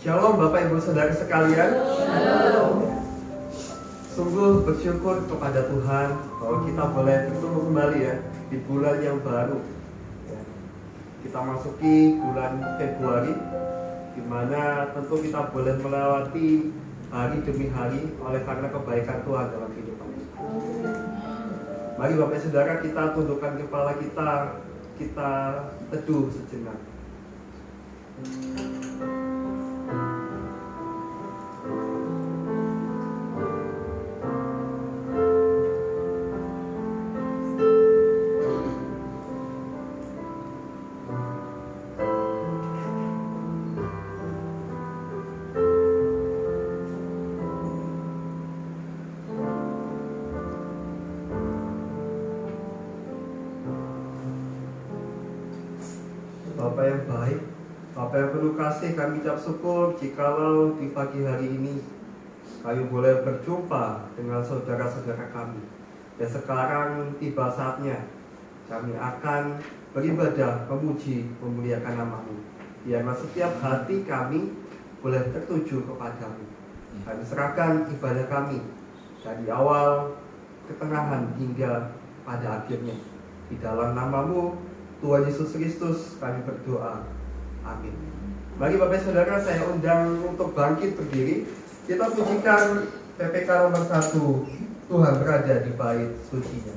Shalom Bapak Ibu Saudara sekalian. Shalom. Sungguh bersyukur kepada Tuhan bahwa kita boleh bertemu kembali ya di bulan yang baru. Kita masuki bulan Februari, di mana tentu kita boleh melewati hari demi hari oleh karena kebaikan Tuhan dalam kehidupan kita. Mari Bapak Saudara, kita tundukkan kepala kita teduh sejenak. Bapak yang baik, Bapak yang penuh kasih, kami ucap syukur jikalau di pagi hari ini kami boleh berjumpa dengan saudara-saudara kami. Dan sekarang tiba saatnya kami akan beribadah, memuji, memuliakan nama-Mu. Biarlah setiap hati kami boleh tertuju kepadamu. Kami serahkan ibadah kami dari awal, ketengahan hingga pada akhirnya. Di dalam nama-Mu Tuhan Yesus Kristus kami berdoa. Amin. Mari Bapak Saudara, saya undang untuk bangkit berdiri. Kita pujikan PPK nomor 1, Tuhan berada di bait suci-Nya.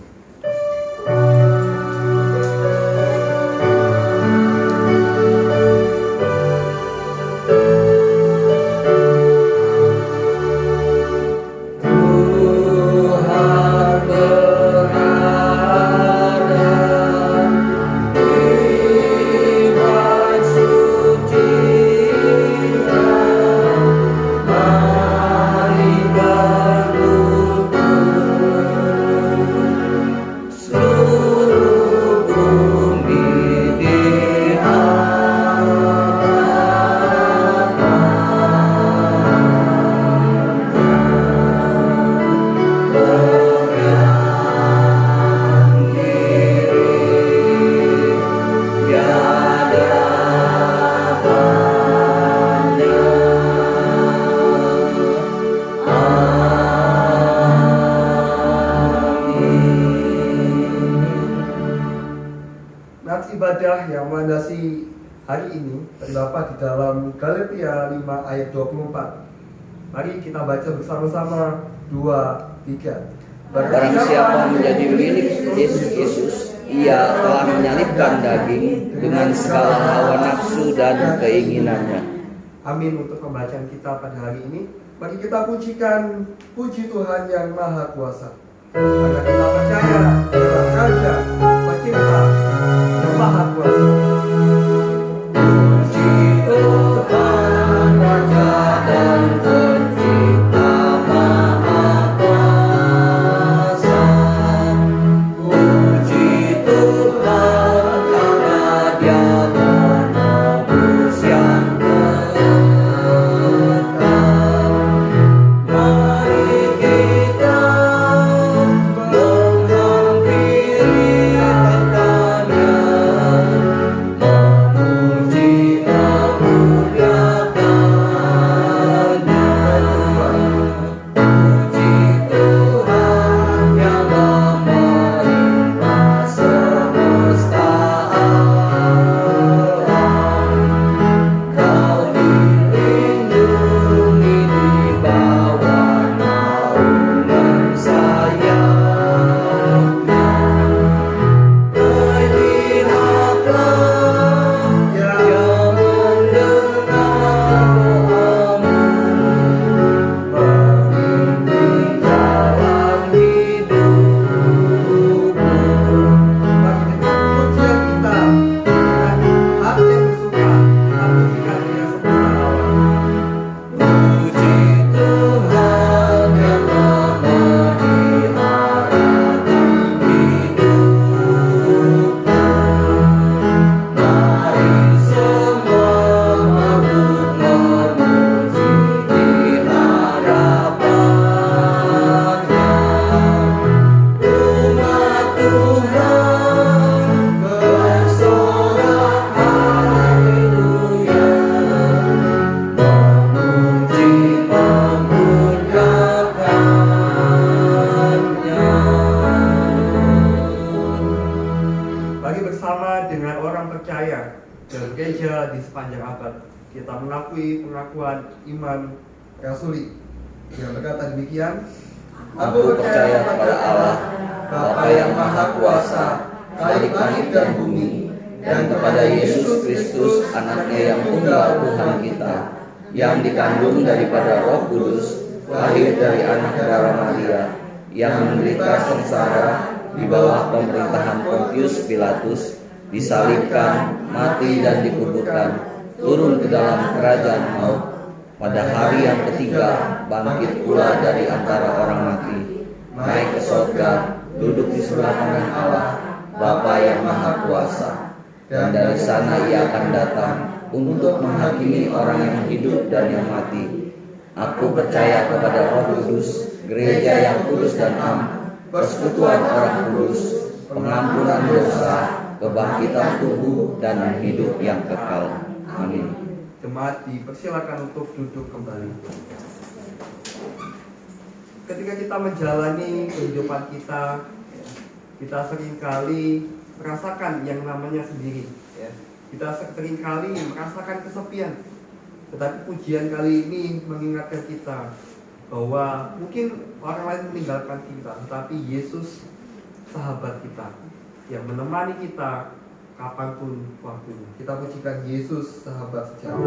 Ibadah yang melandasi hari ini terdapat di dalam Galatia 5 ayat 24. Mari kita baca bersama-sama 2, 3. Barang siapa menjadi milik Yesus, ia telah menyalibkan daging dengan segala hawa nafsu dan keinginannya. Amin. Untuk pembacaan kita pada hari ini, mari kita pujikan puji Tuhan yang Maha Kuasa. Karena kita percaya Dia Raja, Pencipta, yang Maha Kuasa. Puji Tuhan Raja dan Pencipta Maha Kuasa. Puji Tuhan karena Dia menebus yang kekal. Mari kita menghampiri tahta gereja di sepanjang abad. Kita mengakui pengakuan iman rasuli yang berkata demikian. Aku percaya kepada Allah, Bapa yang Maha Kuasa, Khalik langit dan bumi, dan kepada Yesus Kristus, anaknya yang tunggal Tuhan kita, yang dikandung daripada Roh Kudus, lahir dari anak darah Maria, yang menderita sengsara di bawah pemerintahan Pontius Pilatus, disalibkan, mati dan dikuburkan, turun ke dalam kerajaan maut, pada hari yang ketiga bangkit pula dari antara orang mati, naik ke sorga, duduk di sebelah kanan Allah, Bapa yang Maha Kuasa, dan dari sana ia akan datang untuk menghakimi orang yang hidup dan yang mati. Aku percaya kepada Roh Kudus, gereja yang kudus dan am, persekutuan orang kudus, pengampunan dosa, kebangkitan tubuh, dan hidup yang kekal. Amin. Jemaat dipersilakan untuk duduk kembali. Ketika kita menjalani kehidupan kita seringkali merasakan yang namanya sendiri, ya. Kita seringkali merasakan kesepian. Tetapi pujian kali ini mengingatkan kita bahwa mungkin orang lain meninggalkan kita, tetapi Yesus sahabat kita yang menemani kita kapanpun waktunya. Kita pujikan Yesus sahabat sejati.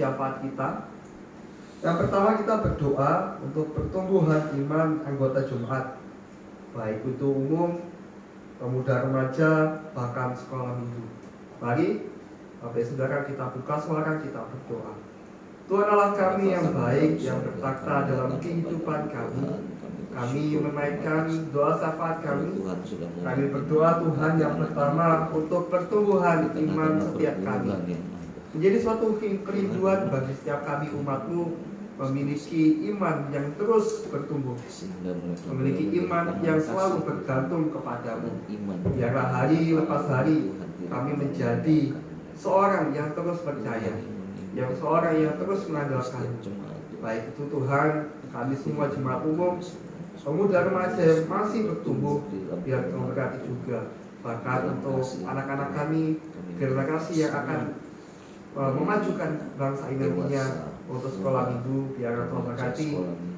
syafaat kita. Yang pertama, kita berdoa untuk pertumbuhan iman anggota Jemaat, baik itu umum, pemuda remaja, bahkan sekolah minggu. Mari Bapak Saudara, kita buka suara, kita berdoa. Tuhan Allah kami yang baik, yang bertakhta dalam kehidupan kami, Kami menaikkan doa syafaat kami. Tuhan sudah Kami berdoa Tuhan yang pertama untuk pertumbuhan iman setiap kami. Menjadi suatu kerinduan bagi setiap kami umat-Mu memiliki iman yang terus bertumbuh, memiliki iman yang selalu bergantung kepadamu. Biarlah hari lepas hari kami menjadi seorang yang terus percaya, yang seorang yang terus mengandalkan. Baik itu Tuhan, kami semua jemaat umum, pemuda remaja yang masih bertumbuh, biar memberkati juga. Bahkan untuk anak-anak kami, generasi yang akan memajukan bangsa ini nantinya untuk sekolah minggu, biar Tuhan berkati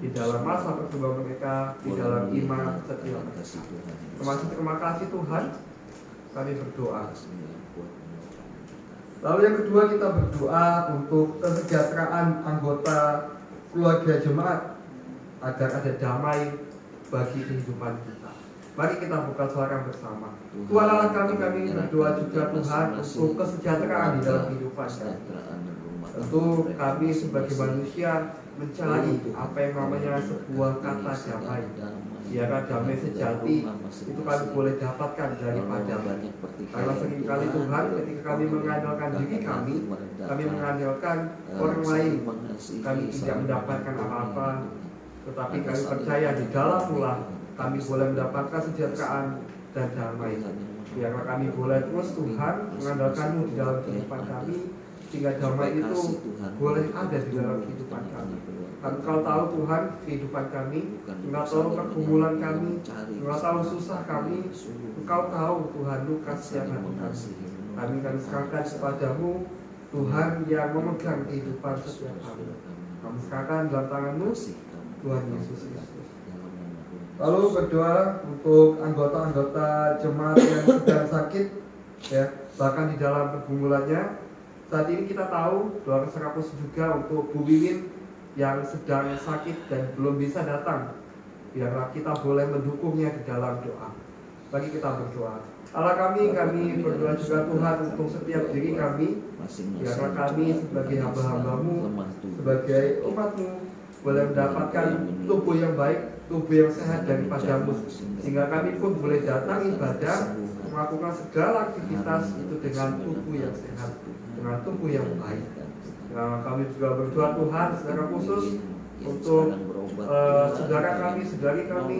di dalam masa pertumbuhan mereka, di dalam iman setiap mereka. Terima kasih Tuhan, kami berdoa. Lalu yang kedua, kita berdoa untuk kesejahteraan anggota keluarga jemaat agar ada damai bagi kehidupan kita. Mari kita buka suara bersama. Tuhan Allah kami berdoa juga Tuhan untuk kesejahteraan di dalam kehidupan kami. Tentu kami sebagai manusia mencari apa yang namanya sebuah kata damai. Biarlah damai sejati itu kami boleh dapatkan daripada-Mu. Karena seringkali Tuhan ketika kami mengandalkan diri kami mengandalkan orang lain, kami tidak mendapatkan apa-apa. Tetapi kami percaya di dalam Mu kami boleh mendapatkan kesejahteraan dan damai. Biarlah kami boleh terus Tuhan mengandalkan-Mu di dalam kehidupan kami, sehingga damai itu boleh ada di dalam kehidupan kami. Engkau tahu Tuhan kehidupan kami, Engkau tahu pergumulan kami, Engkau tahu susah kami, Engkau tahu Tuhan luka setiap hati kami. Kami akan serahkan kepadamu Tuhan yang memegang kehidupan setiap kami. Kami serahkan dalam tangan-Mu Tuhan Yesus Kristus. Lalu berdoa untuk anggota-anggota jemaat yang sedang sakit, ya, bahkan di dalam pergumulannya. Saat ini kita tahu doa Serapus juga untuk Bu Wiwin yang sedang sakit dan belum bisa datang. Biarlah kita boleh mendukungnya di dalam doa. Bagi kita berdoa. Allah kami berdoa juga Tuhan untuk setiap diri kami. Biarlah kami sebagai hamba-hamba-Mu, sebagai umat-Mu, boleh mendapatkan tubuh yang baik, tubuh yang sehat daripada-Mu, sehingga kami pun boleh datang ibadah, melakukan segala aktivitas itu dengan tubuh yang sehat, dengan tubuh yang baik. Nah, kami juga berdoa Tuhan secara khusus untuk saudari kami,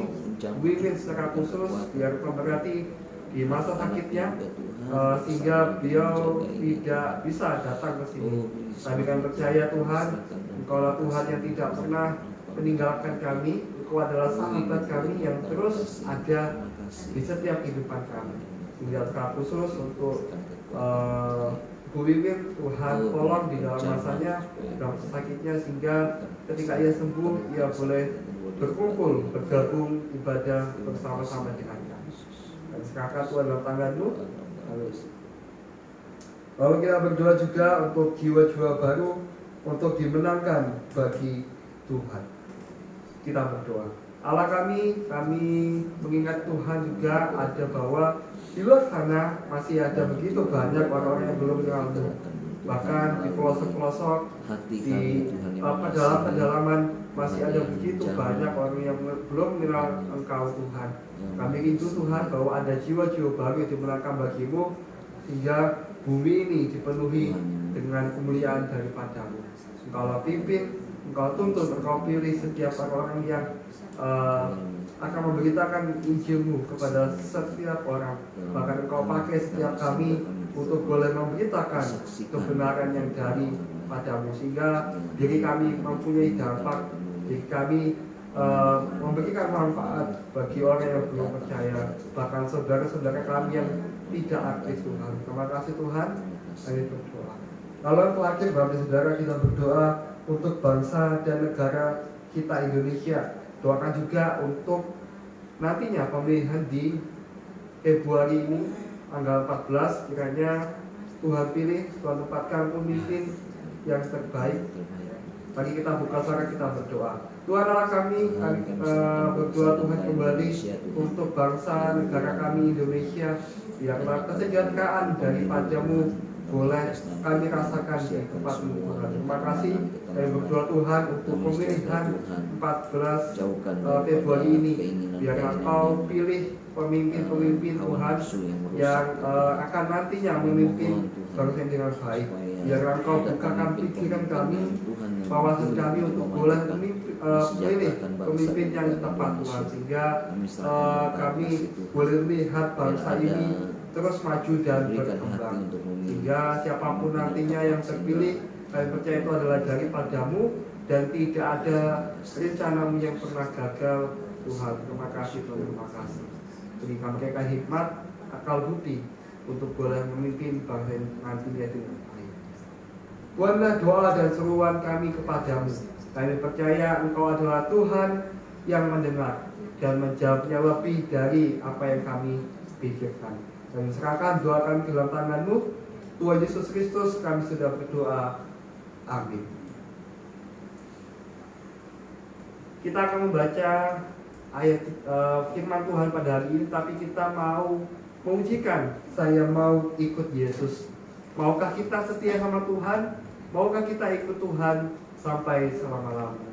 Wiwin secara khusus, biar memberkati di masa sakitnya, sehingga beliau tidak bisa datang ke sini. Kami kan percaya Tuhan, Engkaulah Tuhan yang tidak pernah meninggalkan kami. Engkau adalah sahabat kami yang terus ada di setiap kehidupan kami. Sehingga secara khusus untuk Bu Wiwin, Tuhan tolong di dalam masanya, dalam sakitnya, sehingga ketika ia sembuh, ia boleh berkumpul, bergabung ibadah bersama-sama dengan kami. Dan serahkan Tuhan dalam tangan-Mu. Lalu kita berdoa juga untuk jiwa-jiwa baru untuk dimenangkan bagi Tuhan. Kita berdoa. Allah kami mengingat Tuhan juga ada bahwa di luar sana masih ada begitu banyak orang-orang yang belum mengenal-Mu. Bahkan di pelosok-pelosok, di pedalaman masih ada begitu banyak orang yang belum mengenal Engkau Tuhan. Kami rindu Tuhan bahwa ada jiwa-jiwa baru yang dimenangkan bagi-Mu, sehingga bumi ini dipenuhi dengan kemuliaan daripada-Mu. Engkau pimpin, Engkau tuntun, Engkau pilih setiap orang yang akan memberitakan Injil-Mu kepada setiap orang. Bahkan Engkau pakai setiap kami untuk boleh memberitakan kebenaran yang dari padamu, sehingga diri kami mempunyai dampak, diri kami memberikan manfaat bagi orang yang belum percaya, bahkan saudara-saudara kami yang tidak aktif Tuhan. Terima kasih Tuhan, kami berdoa. Lalu yang terakhir, Bapak Saudara, kita berdoa untuk bangsa dan negara kita Indonesia. Doakan juga untuk nantinya pemilihan di Februari ini, tanggal 14, kiranya Tuhan pilih, Tuhan tempatkan pemimpin yang terbaik. Mari kita buka suara, kita berdoa. Tuhan Allah kami berdoa Tuhan kembali untuk bangsa negara kami Indonesia. Biarlah kesejahteraan daripada-Mu boleh kami rasakan di tempat-Mu Tuhan. Terima kasih kami berdoa Tuhan untuk pemilihan 14 Februari ini. Biar Engkau pilih pemimpin-pemimpin Tuhan yang akan nantinya memimpin bangsa ini dengan baik. Biar Engkau bukakan pikiran kami, wawasan kami untuk boleh memilih pemimpin yang tepat Tuhan, sehingga kami boleh melihat bangsa ini terus maju dan berkembang, sehingga siapapun nantinya yang terpilih, kami percaya itu adalah daripada-Mu dan tidak ada rencana-Mu yang pernah gagal Tuhan. Terima kasih Tuhan, terima kasih. Berikan mereka hikmat, akal budi untuk boleh memimpin bangsa nantinya dengan baik. Tuhanlah doa dan seruan kami kepadamu. Kami percaya Engkau adalah Tuhan yang mendengar dan menjawabnya lebih dari apa yang kami pikirkan. Kami serahkan doa kami ke dalam tangan-Mu, Tuhan Yesus Kristus, kami sudah berdoa. Amin. Kita akan membaca ayat firman Tuhan pada hari ini, tapi kita mau mengujikan, saya mau ikut Yesus. Maukah kita setia sama Tuhan? Maukah kita ikut Tuhan sampai selama-lamanya?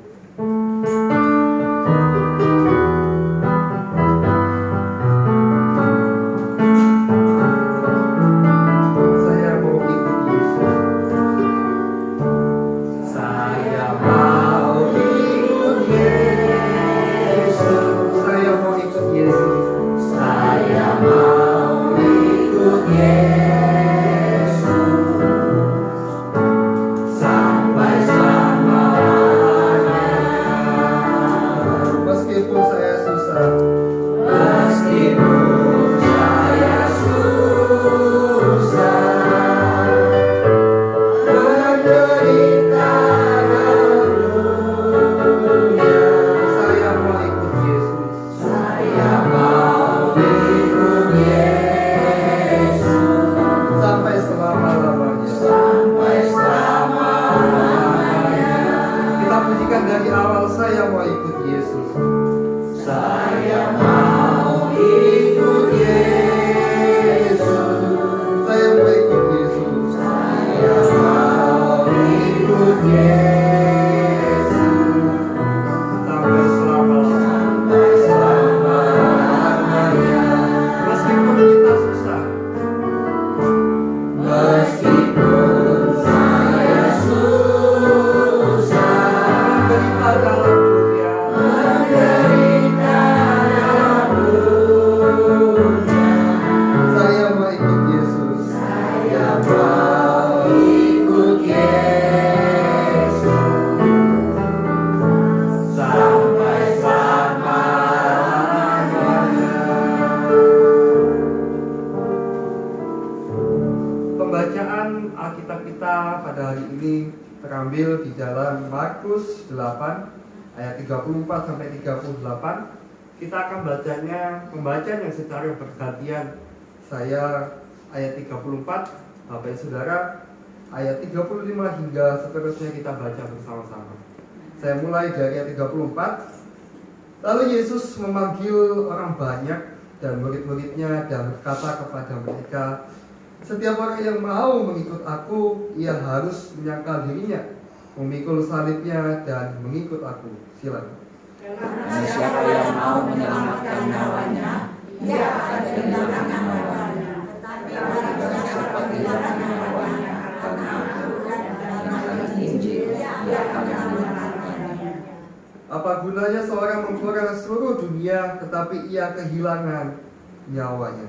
Terambil di dalam Markus 8 ayat 34 sampai 38. Kita akan membacanya secara bergantian. Saya ayat 34, Bapak Saudara ayat 35 hingga seterusnya kita baca bersama-sama. Saya mulai dari ayat 34. Lalu Yesus memanggil orang banyak dan murid-muridnya dan berkata kepada mereka, setiap orang yang mau mengikut aku, ia harus menyangkal dirinya, memikul salibnya dan mengikut aku. Silakan. Karena siapa yang mau menyelamatkan nyawanya, ia akan kehilangan nyawanya. Tetapi barang siapa kehilangan nyawanya karena aku dan karena Injil, ia akan menyelamatkannya. Apa gunanya seorang memperoleh seluruh dunia, tetapi ia kehilangan nyawanya?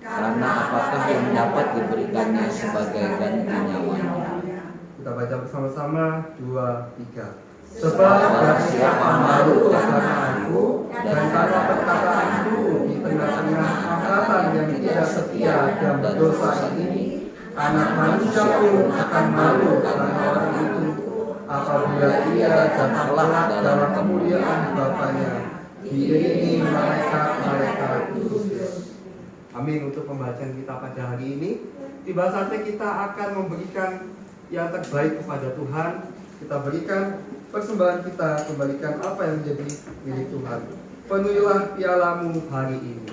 Karena apakah yang dapat diberikannya sebagai ganti nyawanya? Kita baca bersama-sama 2, 3. Sebab barang siapa malu karena aku dan karena perkataanku di tengah-tengah angkatan yang tidak setia dan berdosa ini, anak manusia pun akan malu karena orang itu, apabila ia datanglah dalam kemuliaan Bapanya diiringi malaikat-malaikat kudus. Amin. Untuk pembacaan kita pada hari ini, tiba saatnya kita akan memberikan yang terbaik kepada Tuhan. Kita berikan persembahan kita, kembalikan apa yang menjadi milik Tuhan. Penuhilah pialamu hari ini.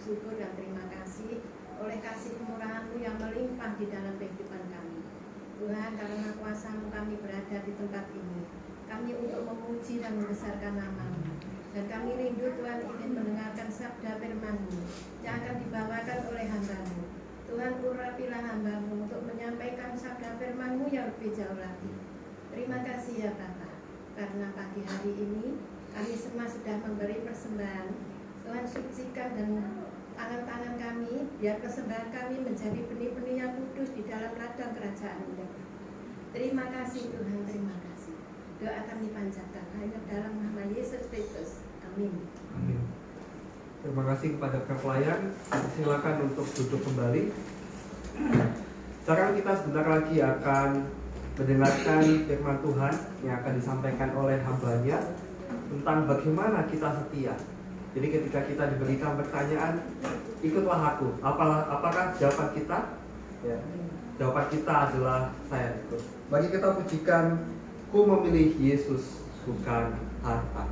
syukur dan terima kasih oleh kasih kemurahan-Mu yang melimpah di dalam kehidupan kami. Tuhan, karena kuasa-Mu kami berada di tempat ini. Kami untuk memuji dan membesarkan nama-Mu. Dan kami rindu Tuhan ingin mendengarkan sabda firman-Mu yang akan dibawakan oleh hamba-Mu. Tuhan, urapilah hamba-Mu untuk menyampaikan sabda firman-Mu yang lebih jauh lagi. Terima kasih ya Bapa, karena pagi hari ini kami semua sudah memberi persembahan. Tuhan, sucikan dan tangan-tangan kami, biar persembahan kami menjadi benih-benih yang kudus di dalam ladang kerajaan-Mu. Terima kasih Tuhan, terima kasih. Doa kami panjatkan hanya dalam nama Yesus Kristus. Amin. Amin. Terima kasih kepada pelayan. Silakan untuk duduk kembali. Sekarang kita sebentar lagi akan mendengarkan firman Tuhan yang akan disampaikan oleh hamba-Nya tentang bagaimana kita setia. Jadi ketika kita diberikan pertanyaan, ikutlah aku. Apakah jawaban kita? Ya. Jawaban kita adalah saya ikut. Mari kita pujikan, ku memilih Yesus bukan harta.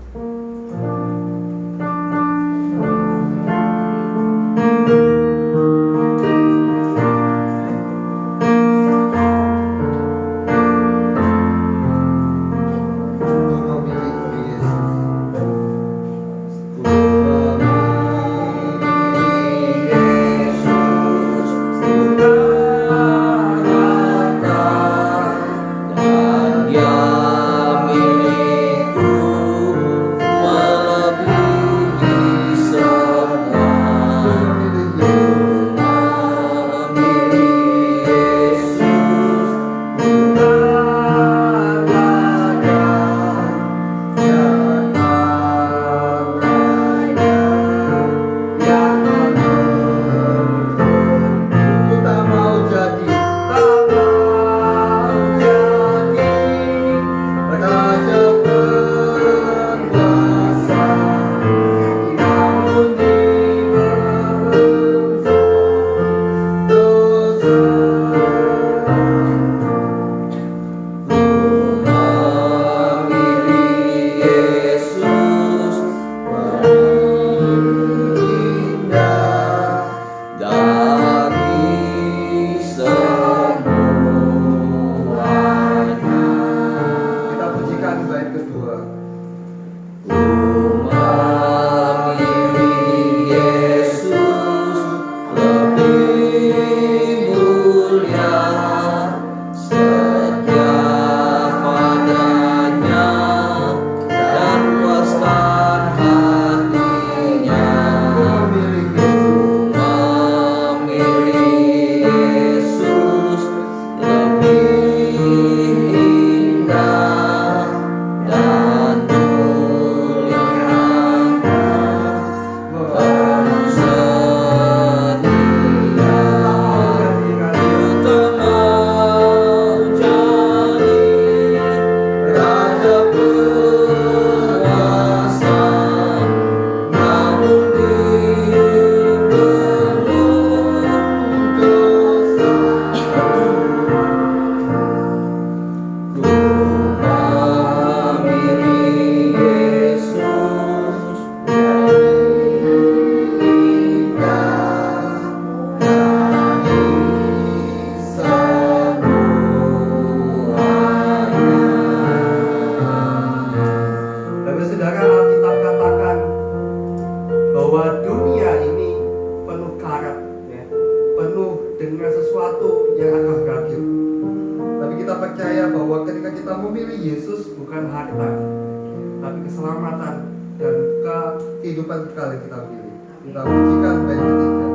Kehidupan kekal yang kita pilih. Kita pujikan bait ketiga.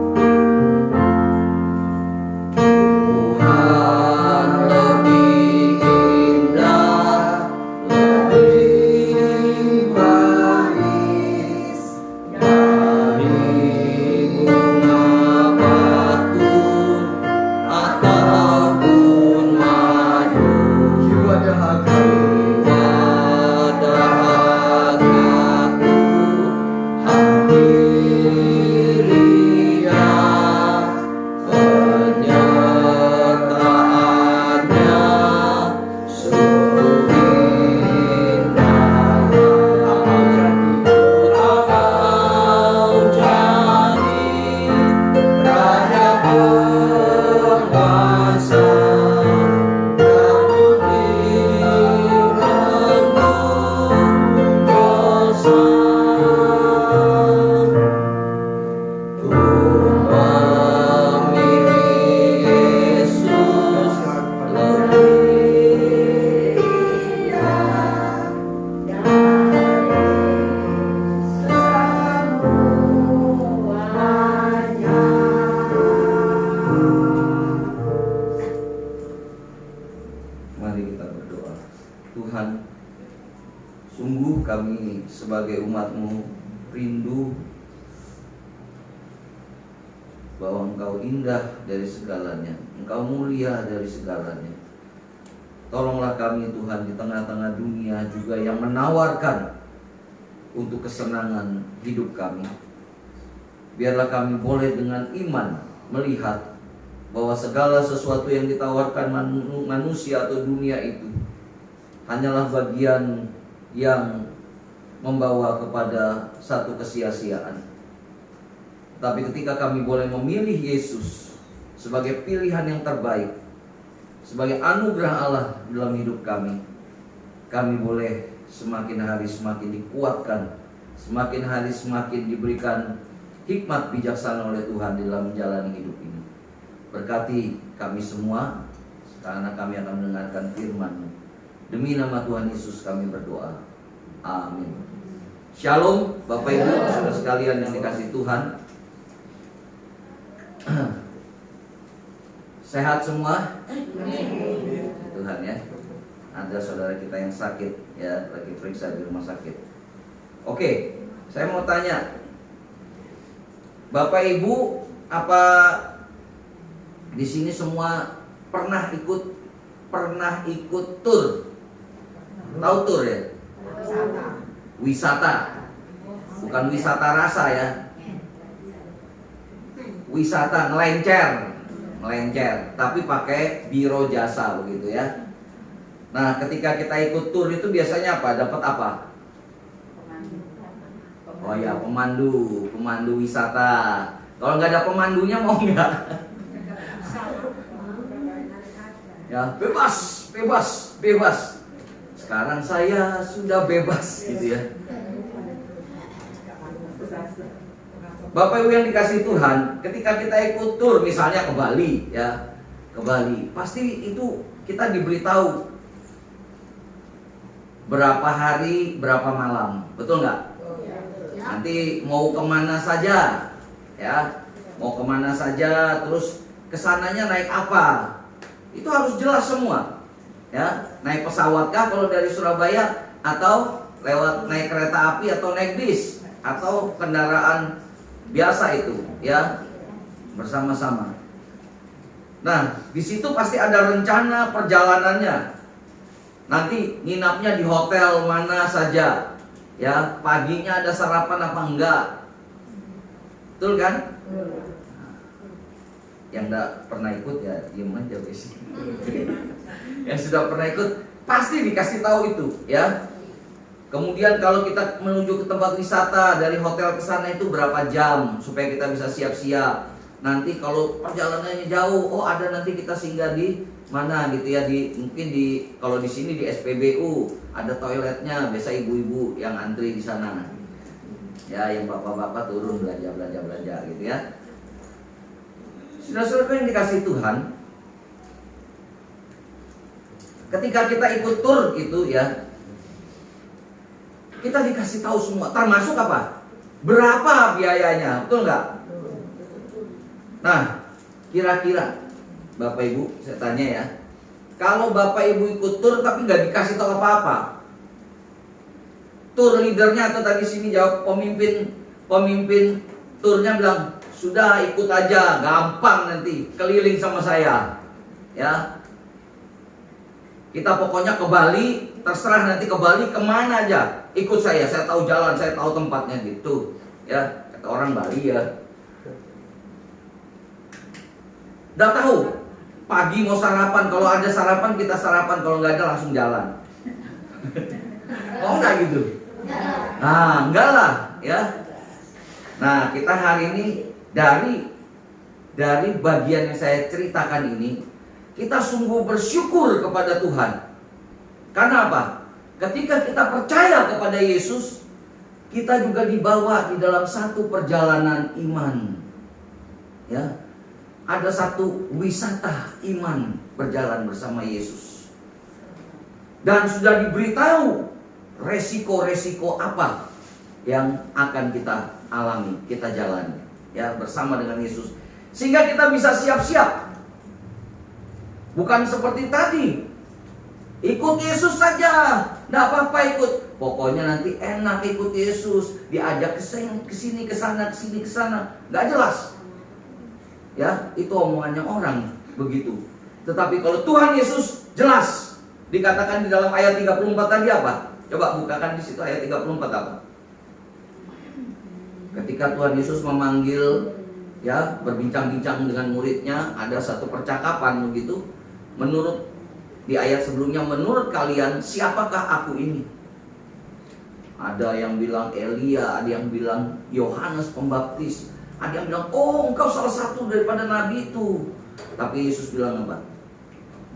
Tuhan lebih indah, lebih manis dari bunga batu ataupun madu. Jiwa dahaga. Diri sebagai umat-Mu rindu bahwa Engkau indah dari segalanya, Engkau mulia dari segalanya. Tolonglah kami Tuhan di tengah-tengah dunia juga yang menawarkan untuk kesenangan hidup kami. Biarlah kami boleh dengan iman melihat bahwa segala sesuatu yang ditawarkan manusia atau dunia itu hanyalah bagian yang membawa kepada satu kesia-siaan. Tapi ketika kami boleh memilih Yesus sebagai pilihan yang terbaik, sebagai anugerah Allah dalam hidup kami, kami boleh semakin hari semakin dikuatkan, semakin hari semakin diberikan hikmat bijaksana oleh Tuhan dalam menjalani hidup ini. Berkati kami semua, karena kami akan mendengarkan firman-Mu. Demi nama Tuhan Yesus kami berdoa. Amin. Shalom Bapak Ibu saudara sekalian yang dikasihi Tuhan. Sehat semua? Tuhan ya. Ada saudara kita yang sakit ya, lagi periksa di rumah sakit. Oke, saya mau tanya, Bapak Ibu, apa di sini semua pernah ikut tur? Tahu tur ya? Wisata. Bukan wisata rasa ya. Wisata melencer, tapi pakai biro jasa begitu ya. Nah, ketika kita ikut tur itu biasanya apa? Dapat apa? Oh ya, pemandu wisata. Kalau nggak ada pemandunya mau nggak? Ya, bebas. Sekarang saya sudah bebas gitu ya. Bapak Ibu yang dikasihi Tuhan, ketika kita ikut tur misalnya ke Bali ya, ke Bali, pasti itu kita diberitahu berapa hari, berapa malam, betul nggak? Nanti mau kemana saja, ya, mau kemana saja, terus kesananya naik apa, itu harus jelas semua, ya. Naik pesawat kah kalau dari Surabaya, atau lewat naik kereta api atau naik bis atau kendaraan biasa itu ya, bersama-sama. Nah, di situ pasti ada rencana perjalanannya. Nanti nginapnya di hotel mana saja, ya, paginya ada sarapan apa enggak, betul kan? Yang enggak pernah ikut ya diem aja guys. Yang sudah pernah ikut pasti dikasih tahu itu ya. Kemudian kalau kita menuju ke tempat wisata, dari hotel ke sana itu berapa jam supaya kita bisa siap-siap. Nanti kalau perjalanannya jauh, oh ada nanti kita singgah di mana gitu ya, mungkin kalau di sini di SPBU ada toiletnya, biasa ibu-ibu yang antri di sana. Ya, yang bapak-bapak turun belanja gitu ya. Saudara-saudara yang dikasihi Tuhan, ketika kita ikut tur itu ya, kita dikasih tahu semua, termasuk apa? Berapa biayanya, betul nggak? Nah, kira-kira Bapak Ibu, saya tanya ya, kalau Bapak Ibu ikut tur tapi nggak dikasih tahu apa-apa, tur leadernya atau tadi sini jawab pemimpin turnya bilang, sudah ikut aja, gampang nanti keliling sama saya, ya. Kita pokoknya ke Bali, terserah nanti ke Bali kemana aja, ikut saya tahu jalan, saya tahu tempatnya gitu, ya. Kata orang Bali ya. Udah tahu, pagi mau sarapan, kalau ada sarapan kita sarapan, kalau nggak ada langsung jalan. Oh enggak gitu? Nah, enggak lah, ya. Nah, kita hari ini dari bagian yang saya ceritakan ini, kita sungguh bersyukur kepada Tuhan. Karena apa? Ketika kita percaya kepada Yesus, kita juga dibawa di dalam satu perjalanan iman. Ya. Ada satu wisata iman berjalan bersama Yesus. Dan sudah diberitahu resiko-resiko apa yang akan kita alami, kita jalani ya bersama dengan Yesus. Sehingga kita bisa siap-siap. Bukan seperti tadi, ikut Yesus saja, tidak apa-apa ikut. pokoknya nanti enak ikut Yesus, diajak ke sini, ke sana, nggak jelas. Ya, itu omongannya orang begitu. Tetapi kalau Tuhan Yesus jelas, dikatakan di dalam ayat 34 tadi apa? Coba bukakan di situ ayat 34 apa? Ketika Tuhan Yesus memanggil, ya, berbincang-bincang dengan muridnya, ada satu percakapan begitu. Menurut di ayat sebelumnya, menurut kalian siapakah aku ini? Ada yang bilang Elia, ada yang bilang Yohanes Pembaptis, ada yang bilang, oh engkau salah satu daripada nabi itu. Tapi Yesus bilang apa?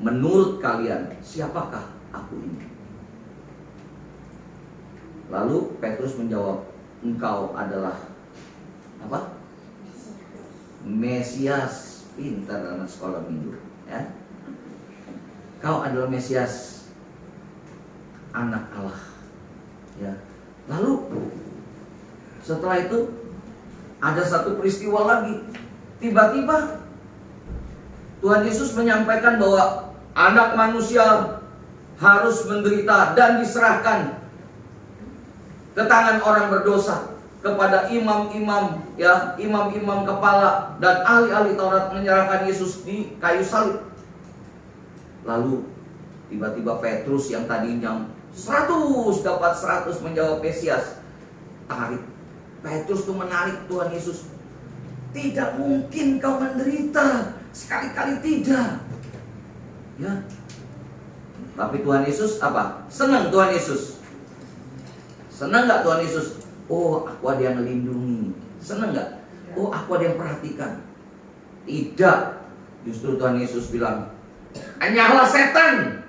Menurut kalian siapakah aku ini? Lalu Petrus menjawab, engkau adalah apa? Mesias. Pintar anak sekolah minggu, ya. Kau adalah Mesias, anak Allah, ya. Lalu setelah itu ada satu peristiwa lagi. Tiba-tiba Tuhan Yesus menyampaikan bahwa anak manusia harus menderita dan diserahkan ke tangan orang berdosa, kepada imam-imam, ya, imam-imam kepala dan ahli-ahli Taurat, menyerahkan Yesus di kayu salib. Lalu tiba-tiba Petrus yang tadinya 100 dapat 100 menjawab Mesias, tarik. Petrus tuh menarik Tuhan Yesus. Tidak mungkin kau menderita, sekali-kali tidak. Ya. Tapi Tuhan Yesus apa? Senang Tuhan Yesus. Senang nggak Tuhan Yesus? Oh, aku ada yang melindungi. Senang nggak? Oh, aku ada yang perhatikan. Tidak. Justru Tuhan Yesus bilang, hanyalah setan.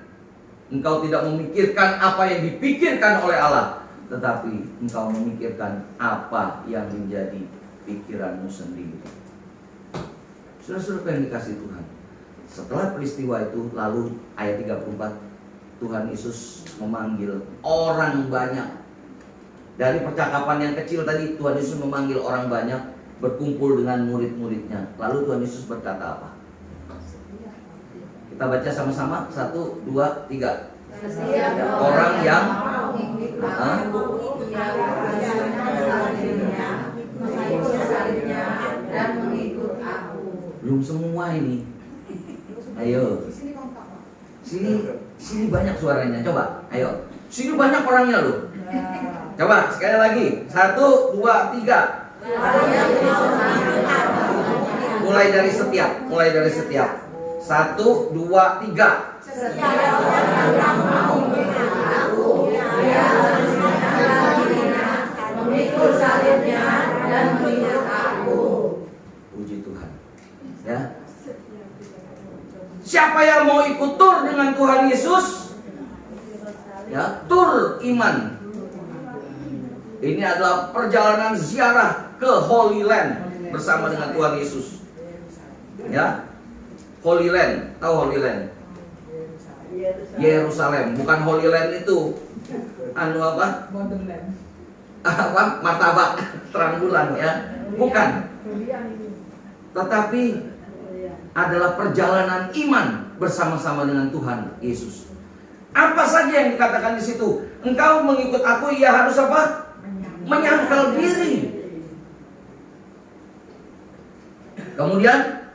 Engkau tidak memikirkan apa yang dipikirkan oleh Allah, tetapi engkau memikirkan apa yang menjadi pikiranmu sendiri. Saudara-saudara yang dikasihi Tuhan, setelah peristiwa itu, lalu ayat 34, Tuhan Yesus memanggil orang banyak. Dari percakapan yang kecil tadi, Tuhan Yesus memanggil orang banyak berkumpul dengan murid-muridnya. Lalu Tuhan Yesus berkata apa? Kita baca sama-sama, 1, 2, 3. Orang yang belum semua ini. Ayo. Sini banyak suaranya. Coba, ayo. Sini banyak orangnya loh. Coba sekali lagi. 1, 2, 3. Mulai dari setiap. 1, 2, 3. Setiap orang yang mau mengikut aku, dia harus menyerahkan dirinya, memikul salibnya, dan mengikut aku. Puji Tuhan. Ya. Siapa yang mau ikut tur dengan Tuhan Yesus? Ya, tur iman. Ini adalah perjalanan ziarah ke Holy Land bersama dengan Tuhan Yesus. Ya. Holy Land, tahu Holy Land? Yerusalem, bukan Holy Land itu. Anu apa? Apa? Martabak terang bulan, ya. Bukan. Tetapi adalah perjalanan iman bersama-sama dengan Tuhan Yesus. Apa saja yang dikatakan di situ? Engkau mengikut aku, ia harus apa? Menyangkal diri. Kemudian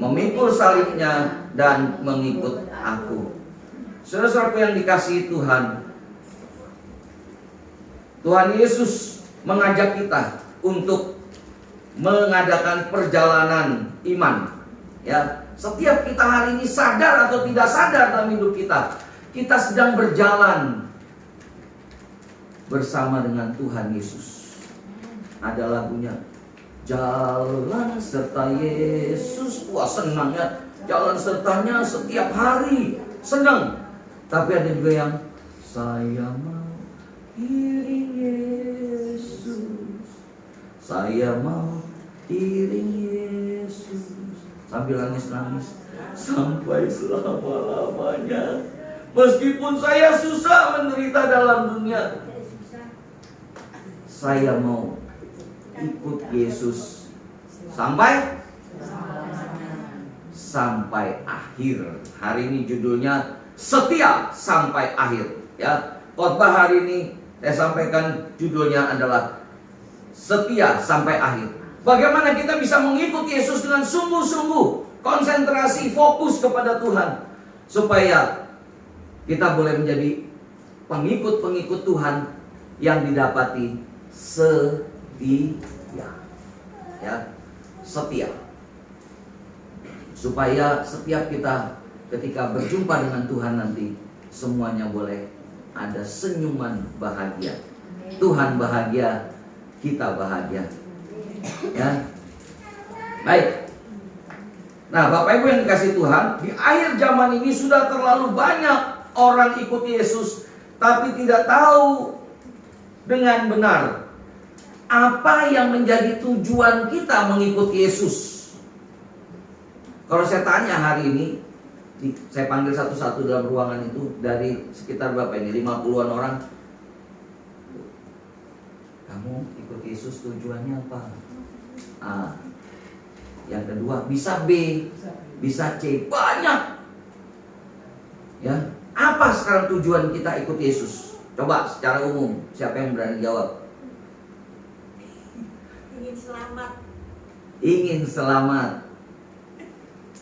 memikul salibnya dan mengikut aku. Saudara-saudaraku yang dikasihi Tuhan, Tuhan Yesus mengajak kita untuk mengadakan perjalanan iman. Ya, setiap kita hari ini sadar atau tidak sadar dalam hidup kita, kita sedang berjalan bersama dengan Tuhan Yesus. Ada lagunya, jalan serta Yesus. Wah, senang ya, jalan sertanya setiap hari, senang. Tapi ada juga yang, saya mau iring Yesus, saya mau iring Yesus, sambil nangis-nangis sampai selama-lamanya. Meskipun saya susah menderita dalam dunia, saya mau ikut Yesus sampai akhir. Hari ini judulnya setia sampai akhir. Ya, khotbah hari ini Saya sampaikan judulnya adalah setia sampai akhir. Bagaimana kita bisa mengikuti Yesus dengan sungguh-sungguh, konsentrasi, fokus kepada Tuhan, supaya kita boleh menjadi pengikut-pengikut Tuhan yang didapati setia. Ya, setia. Supaya setiap kita ketika berjumpa dengan Tuhan nanti, semuanya boleh ada senyuman bahagia. Tuhan bahagia, kita bahagia. Ya. Baik. Nah, Bapak Ibu yang dikasihi Tuhan, di akhir zaman ini sudah terlalu banyak orang ikut Yesus, tapi tidak tahu dengan benar apa yang menjadi tujuan kita mengikuti Yesus. Kalau saya tanya hari ini, saya panggil satu-satu dalam ruangan itu, dari sekitar berapa ini, 50-an orang. Kamu ikut Yesus tujuannya apa? A. Yang kedua, bisa B, bisa C, banyak. Ya, apa sekarang tujuan kita ikut Yesus? Coba secara umum, siapa yang berani jawab? Ingin selamat. Ingin selamat.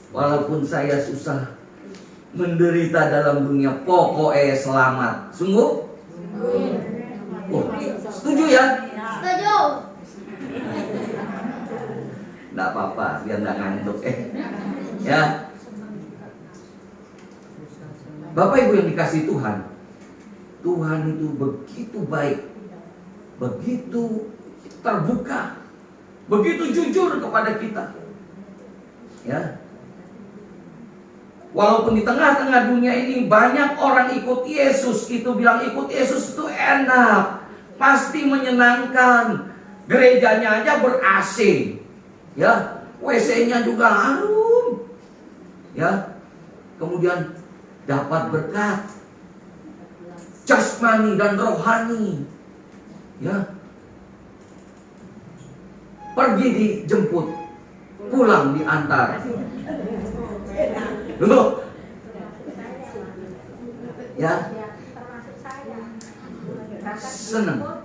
Walaupun saya susah, menderita dalam dunia, pokoknya selamat. Sungguh? Oh, setuju ya? Setuju. Nggak apa-apa, biar nggak ngantuk. Ya, Bapak Ibu yang dikasih Tuhan, Tuhan itu begitu baik, begitu terbuka, begitu jujur kepada kita. Ya, walaupun di tengah-tengah dunia ini banyak orang ikut Yesus, itu bilang ikut Yesus itu enak, pasti menyenangkan, gerejanya aja ber-AC, ya, WC-nya juga harum, ya, kemudian dapat berkat jasmani dan rohani, ya, pergi dijemput, pulang diantar. Loh. Ya. Senang.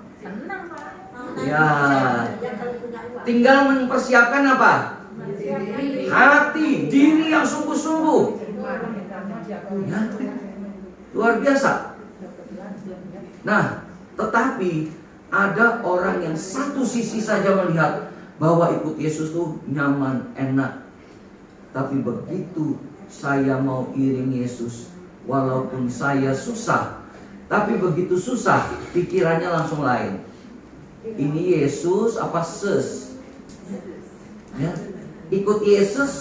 Ya. Tinggal mempersiapkan apa? Hati, diri yang sungguh-sungguh. Ya. Luar biasa. Nah, tetapi ada orang yang satu sisi saja melihat bahwa ikut Yesus tuh nyaman, enak. Tapi begitu saya mau iring Yesus, walaupun saya susah, tapi begitu susah, pikirannya langsung lain. Ini Yesus apa ses? Ya, ikut Yesus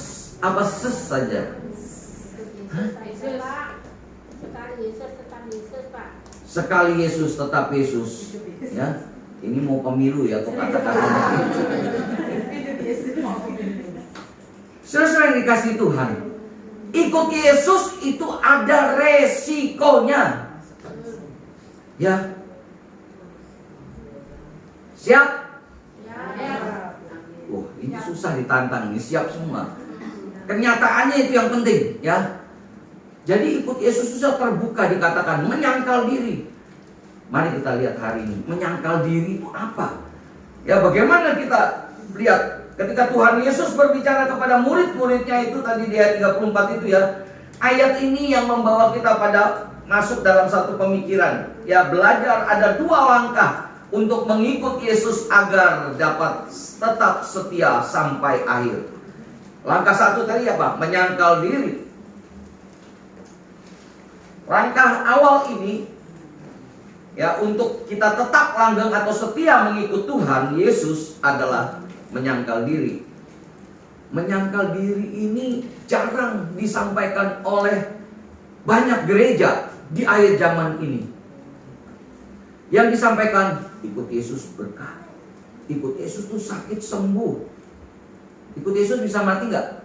apa ses saja? Hah? Sekali Yesus tetap Yesus. Ya, ini mau pemilu ya, kok kata-kata. Saudara yang dikasih Tuhan, ikut Yesus itu ada resikonya. Ya. Siap? Wah, ini susah ditantang, ini siap semua. Kenyataannya itu yang penting, ya. Jadi ikut Yesus susah terbuka, dikatakan menyangkal diri. Mari kita lihat hari ini, menyangkal diri itu apa? Ya, bagaimana kita lihat ketika Tuhan Yesus berbicara kepada murid-muridnya itu tadi di ayat 34 itu ya. Ayat ini yang membawa kita pada masuk dalam satu pemikiran. Ya, belajar ada dua langkah untuk mengikut Yesus agar dapat tetap setia sampai akhir. Langkah satu tadi apa? Menyangkal diri. Langkah awal ini ya, untuk kita tetap langgeng atau setia mengikut Tuhan Yesus adalah menyangkal diri. Menyangkal diri ini jarang disampaikan oleh banyak gereja di akhir zaman ini. Yang disampaikan, ikut Yesus berkat, ikut Yesus tuh sakit sembuh. Ikut Yesus bisa mati nggak?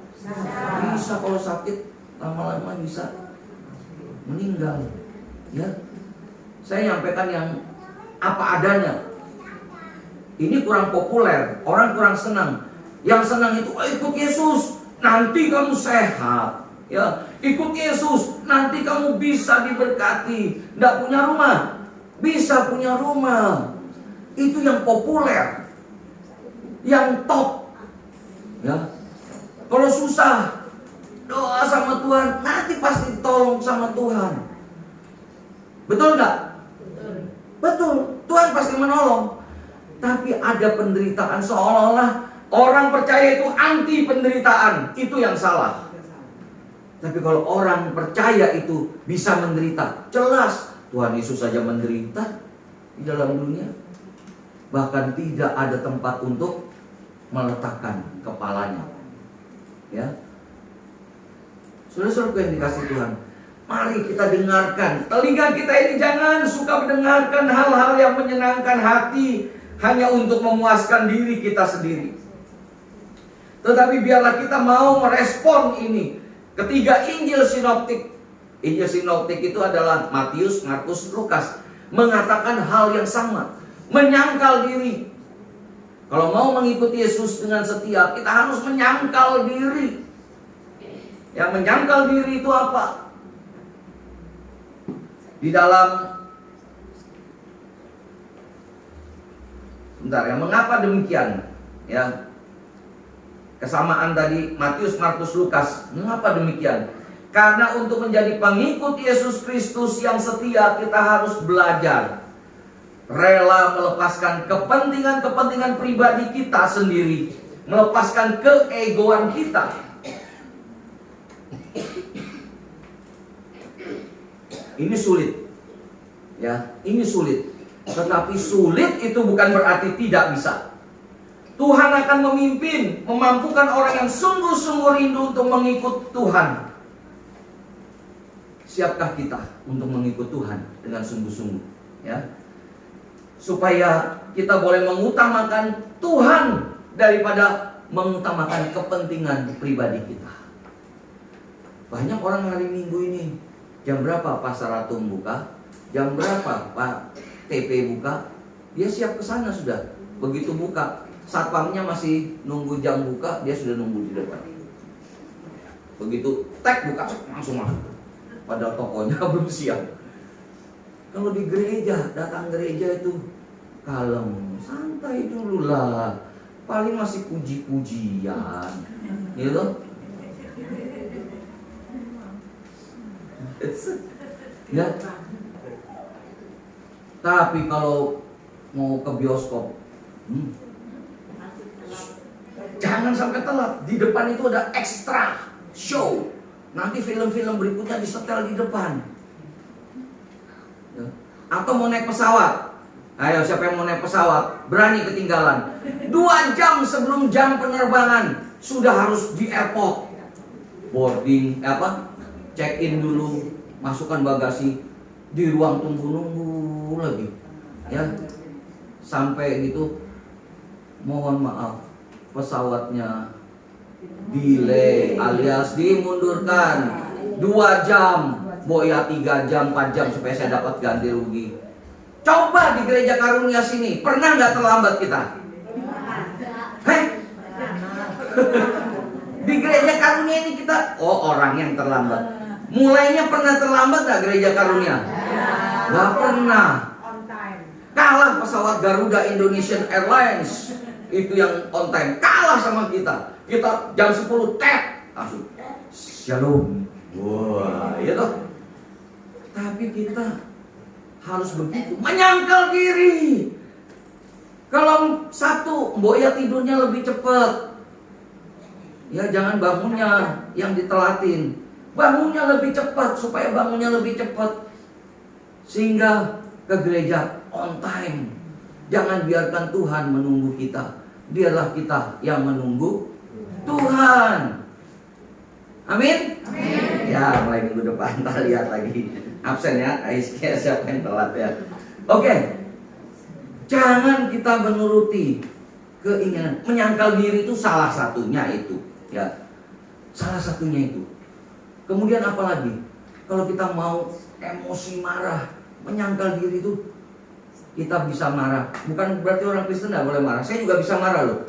Bisa, kalau sakit lama-lama bisa meninggal. Ya, saya nyampaikan yang apa adanya. Ini kurang populer, orang kurang senang. Yang senang itu ikut Yesus, nanti kamu sehat. Ya, ikut Yesus, nanti kamu bisa diberkati. Nggak punya rumah, bisa punya rumah. Itu yang populer, yang top. Ya. Kalau susah, doa sama Tuhan, nanti pasti ditolong sama Tuhan. Betul nggak? Betul, Tuhan pasti menolong. Tapi ada penderitaan, seolah-olah orang percaya itu anti penderitaan. Itu yang salah. Tapi kalau orang percaya itu bisa menderita, jelas Tuhan Yesus saja menderita di dalam dunia. Bahkan tidak ada tempat untuk meletakkan kepalanya. Ya, saudara-saudaraku yang dikasih Tuhan, mari kita dengarkan. Telinga kita ini jangan suka mendengarkan hal-hal yang menyenangkan hati hanya untuk memuaskan diri kita sendiri. Tetapi biarlah kita mau merespon ini. Ketiga Injil sinoptik. Injil sinoptik itu adalah Matius, Markus, Lukas, mengatakan hal yang sama. Menyangkal diri. Kalau mau mengikuti Yesus dengan setia, kita harus menyangkal diri. Yang menyangkal diri itu apa? Di dalam, sebentar ya, mengapa demikian? Ya, kesamaan tadi Matius, Markus, Lukas. Mengapa demikian? Karena untuk menjadi pengikut Yesus Kristus yang setia, kita harus belajar rela melepaskan kepentingan-kepentingan pribadi kita sendiri, melepaskan keegoan kita. Ini sulit. Ya, ini sulit. Tetapi sulit itu bukan berarti tidak bisa. Tuhan akan memimpin, memampukan orang yang sungguh-sungguh rindu untuk mengikut Tuhan. Siapkah kita untuk mengikut Tuhan dengan sungguh-sungguh? Ya, supaya kita boleh mengutamakan Tuhan daripada mengutamakan kepentingan pribadi kita. Banyak orang hari Minggu ini, jam berapa Pasar Atom buka? Jam berapa Pak TP buka? Dia siap ke sana sudah. Begitu buka, satpamnya masih nunggu jam buka, dia sudah nunggu di depan. Begitu tag buka, langsung masuk. Padahal tokonya belum siap. Kalau di gereja, datang gereja itu kalem, santai dulu lah. Paling masih puji-pujian, gitu. Ya. Tapi kalau mau ke bioskop, jangan sampai telat. Di depan itu ada extra show. Nanti film-film berikutnya disetel di depan. Ya. Atau mau naik pesawat. Ayo, siapa yang mau naik pesawat? Berani ketinggalan. 2 jam sebelum jam penerbangan sudah harus di airport. Boarding, check in dulu, masukkan bagasi, di ruang tunggu-nunggu lagi. Ya. Sampai gitu, mohon maaf, pesawatnya delay alias dimundurkan 2 jam. Boya 3 jam, 4 jam supaya saya dapat ganti rugi. Coba di gereja karunia sini, pernah nggak terlambat kita? Heh? Di gereja karunia ini kita, orang yang terlambat. Mulainya pernah terlambat nggak gereja karunia? Nggak pernah. Kalah pesawat Garuda Indonesian Airlines, itu yang on time. Kalah sama kita. Kita jam 10 tap, langsung shalom. Wah, iya toh. Tapi kita harus begitu, menyangkal diri. Kalau Sabtu, Mbok ya tidurnya lebih cepat. Ya, jangan bangunnya yang ditelatin. Bangunnya lebih cepat, supaya bangunnya lebih cepat. Sehingga ke gereja on time. Jangan biarkan Tuhan menunggu kita. Biarlah kita yang menunggu Tuhan. Amin? Amin. Ya, mulai minggu depan kita lihat lagi. Absen ya, Aisyah siapa yang telat ya. Oke. Jangan kita menuruti keinginan. Menyangkal diri itu salah satunya itu, ya. Salah satunya itu. Kemudian apa lagi? Kalau kita mau emosi marah, menyangkal diri itu, kita bisa marah. Bukan berarti orang Kristen tidak boleh marah. Saya juga bisa marah loh.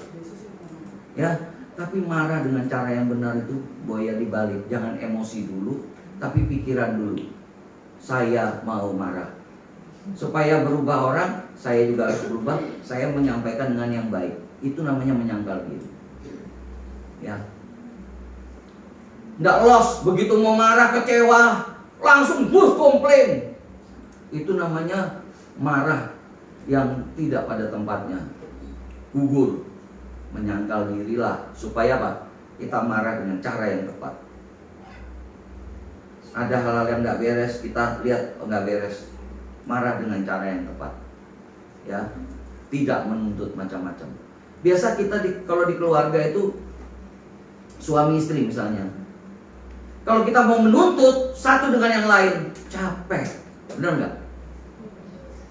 Ya, tapi marah dengan cara yang benar itu boya dibalik. Jangan emosi dulu, tapi pikiran dulu. Saya mau marah. Supaya berubah orang, saya juga harus berubah. Saya menyampaikan dengan yang baik. Itu namanya menyangkal diri. Ya. Nggak los, begitu mau marah, kecewa, langsung bus komplain. Itu namanya marah yang tidak pada tempatnya. Gugur. Menyangkal dirilah. Supaya apa? Kita marah dengan cara yang tepat. Ada hal-hal yang nggak beres, kita lihat nggak beres, marah dengan cara yang tepat, ya, tidak menuntut macam-macam. Biasa kita kalau di keluarga itu suami istri misalnya, kalau kita mau menuntut satu dengan yang lain, capek, benar nggak?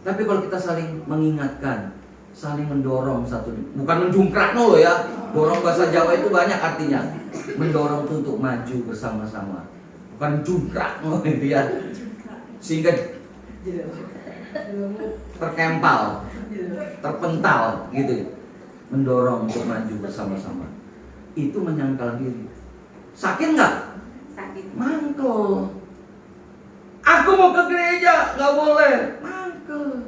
Tapi kalau kita saling mengingatkan, saling mendorong satu, bukan menjungkrak loh ya, dorong bahasa Jawa itu banyak artinya, mendorong itu untuk maju bersama-sama. Bukan jungkrak gitu ya, sehingga terkempal, terpental gitu, mendorong untuk maju bersama-sama. Itu menyangkal diri. Sakit nggak? Sakit. Mangkel. Aku mau ke gereja, nggak boleh. Mangkel.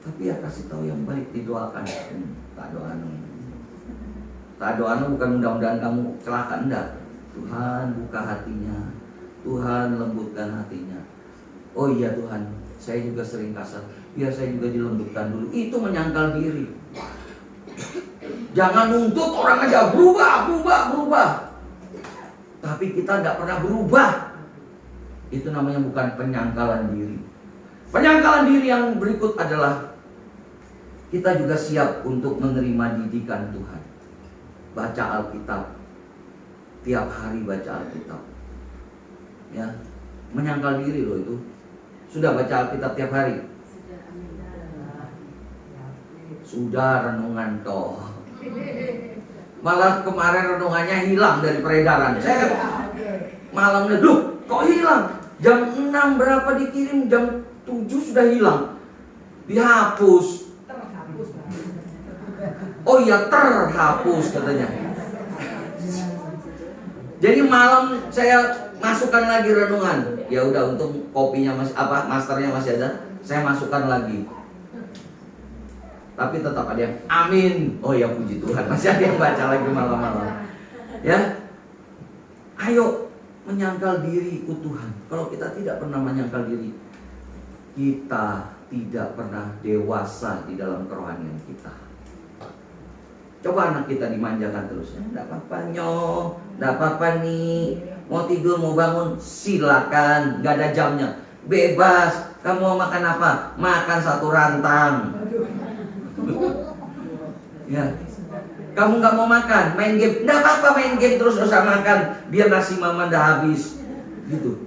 Tapi ya kasih tahu yang baik, didoakan. Tak doa bukan mudah-mudahan kamu celaka, enggak. Tuhan buka hatinya. Tuhan lembutkan hatinya. Oh iya Tuhan, saya juga sering kasar, biar saya juga dilembutkan dulu. Itu menyangkal diri. Jangan nuntut orang aja berubah. Tapi kita tidak pernah berubah. Itu namanya bukan penyangkalan diri. Penyangkalan diri yang berikut adalah kita juga siap untuk menerima didikan Tuhan. Baca Alkitab. Tiap hari baca Alkitab. Ya, menyangkal diri loh itu. Sudah baca Alkitab tiap hari? Sudah renungan toh. Malah kemarin renungannya hilang dari peredaran. Saya malam neduh, kok hilang? Jam 6 berapa dikirim, jam 7 sudah hilang. Dihapus. Oh iya, terhapus katanya. Jadi malam saya masukkan lagi renungan. Ya udah, untung kopinya masih masternya masih ada. Saya masukkan lagi. Tapi tetap ada yang amin. Oh ya, puji Tuhan, masih ada yang baca lagi malam-malam. Ya. Ayo menyangkal diri ikut Tuhan. Kalau kita tidak pernah menyangkal diri, kita tidak pernah dewasa di dalam kerohanian kita. Coba anak kita dimanjakan terus. Enggak apa-apa nyoh, enggak apa-apa nih. Mau tidur, mau bangun, silakan, enggak ada jamnya. Bebas. Kamu mau makan apa? Makan satu rantang. Ya. Kamu enggak mau makan, main game. Enggak apa-apa main game terus, usah makan. Biar nasi mama udah habis. Gitu.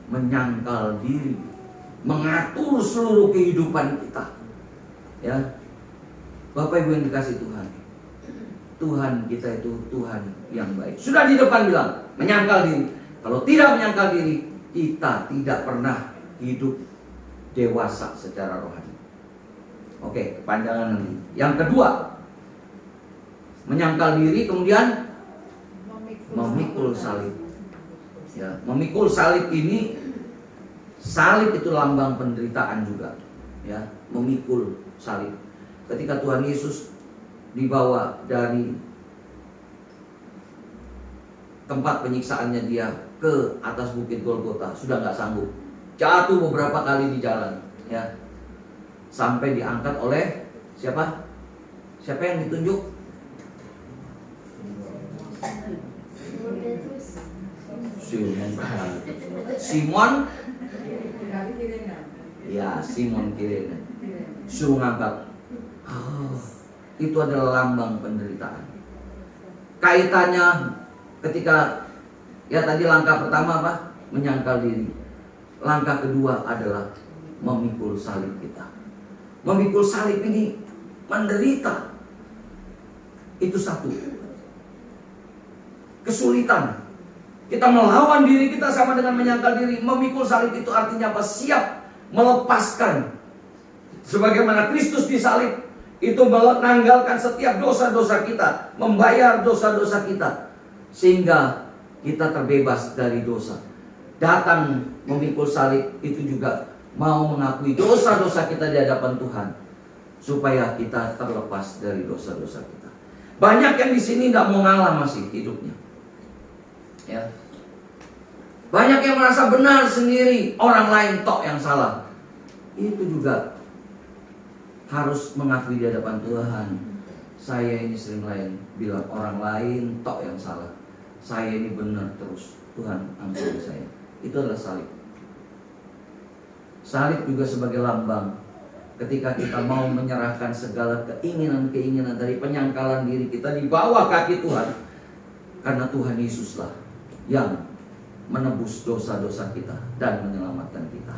Menyangkal diri, mengatur seluruh kehidupan kita. Ya. Bapak Ibu yang dikasih Tuhan, Tuhan kita itu Tuhan yang baik. Sudah di depan bilang, menyangkal diri. Kalau tidak menyangkal diri, kita tidak pernah hidup dewasa secara rohani. Oke, kepanjangan nanti. Yang kedua, menyangkal diri, kemudian memikul salib. Ya, memikul salib ini, salib itu lambang penderitaan juga. Ya, memikul salib. Ketika Tuhan Yesus dibawa dari tempat penyiksaannya dia ke atas bukit Golgota, sudah nggak sanggup, jatuh beberapa kali di jalan, ya, sampai diangkat oleh siapa? Siapa yang ditunjuk? Simon. Ya, Simon Kirene. Suruh ngangkat. Oh, itu adalah lambang penderitaan. Kaitannya ketika ya tadi langkah pertama apa? Menyangkal diri. Langkah kedua adalah memikul salib kita. Memikul salib ini menderita. Itu satu. Kesulitan. Kita melawan diri kita sama dengan menyangkal diri. Memikul salib itu artinya apa? Siap melepaskan. Sebagaimana Kristus disalib, itu menanggalkan setiap dosa-dosa kita, membayar dosa-dosa kita, sehingga kita terbebas dari dosa. datang memikul salib itu juga mau mengakui dosa-dosa kita di hadapan Tuhan, supaya kita terlepas dari dosa-dosa kita. Banyak yang di sini tidak mau ngalah masih hidupnya, ya. Banyak yang merasa benar sendiri, orang lain tok yang salah. Itu juga harus mengakui di hadapan Tuhan. Saya ini sering bilang orang lain tok yang salah, saya ini benar terus. Tuhan ampuni saya. Itu adalah salib. Salib juga sebagai lambang ketika kita mau menyerahkan segala keinginan-keinginan dari penyangkalan diri kita di bawah kaki Tuhan. Karena Tuhan Yesuslah yang menebus dosa-dosa kita dan menyelamatkan kita.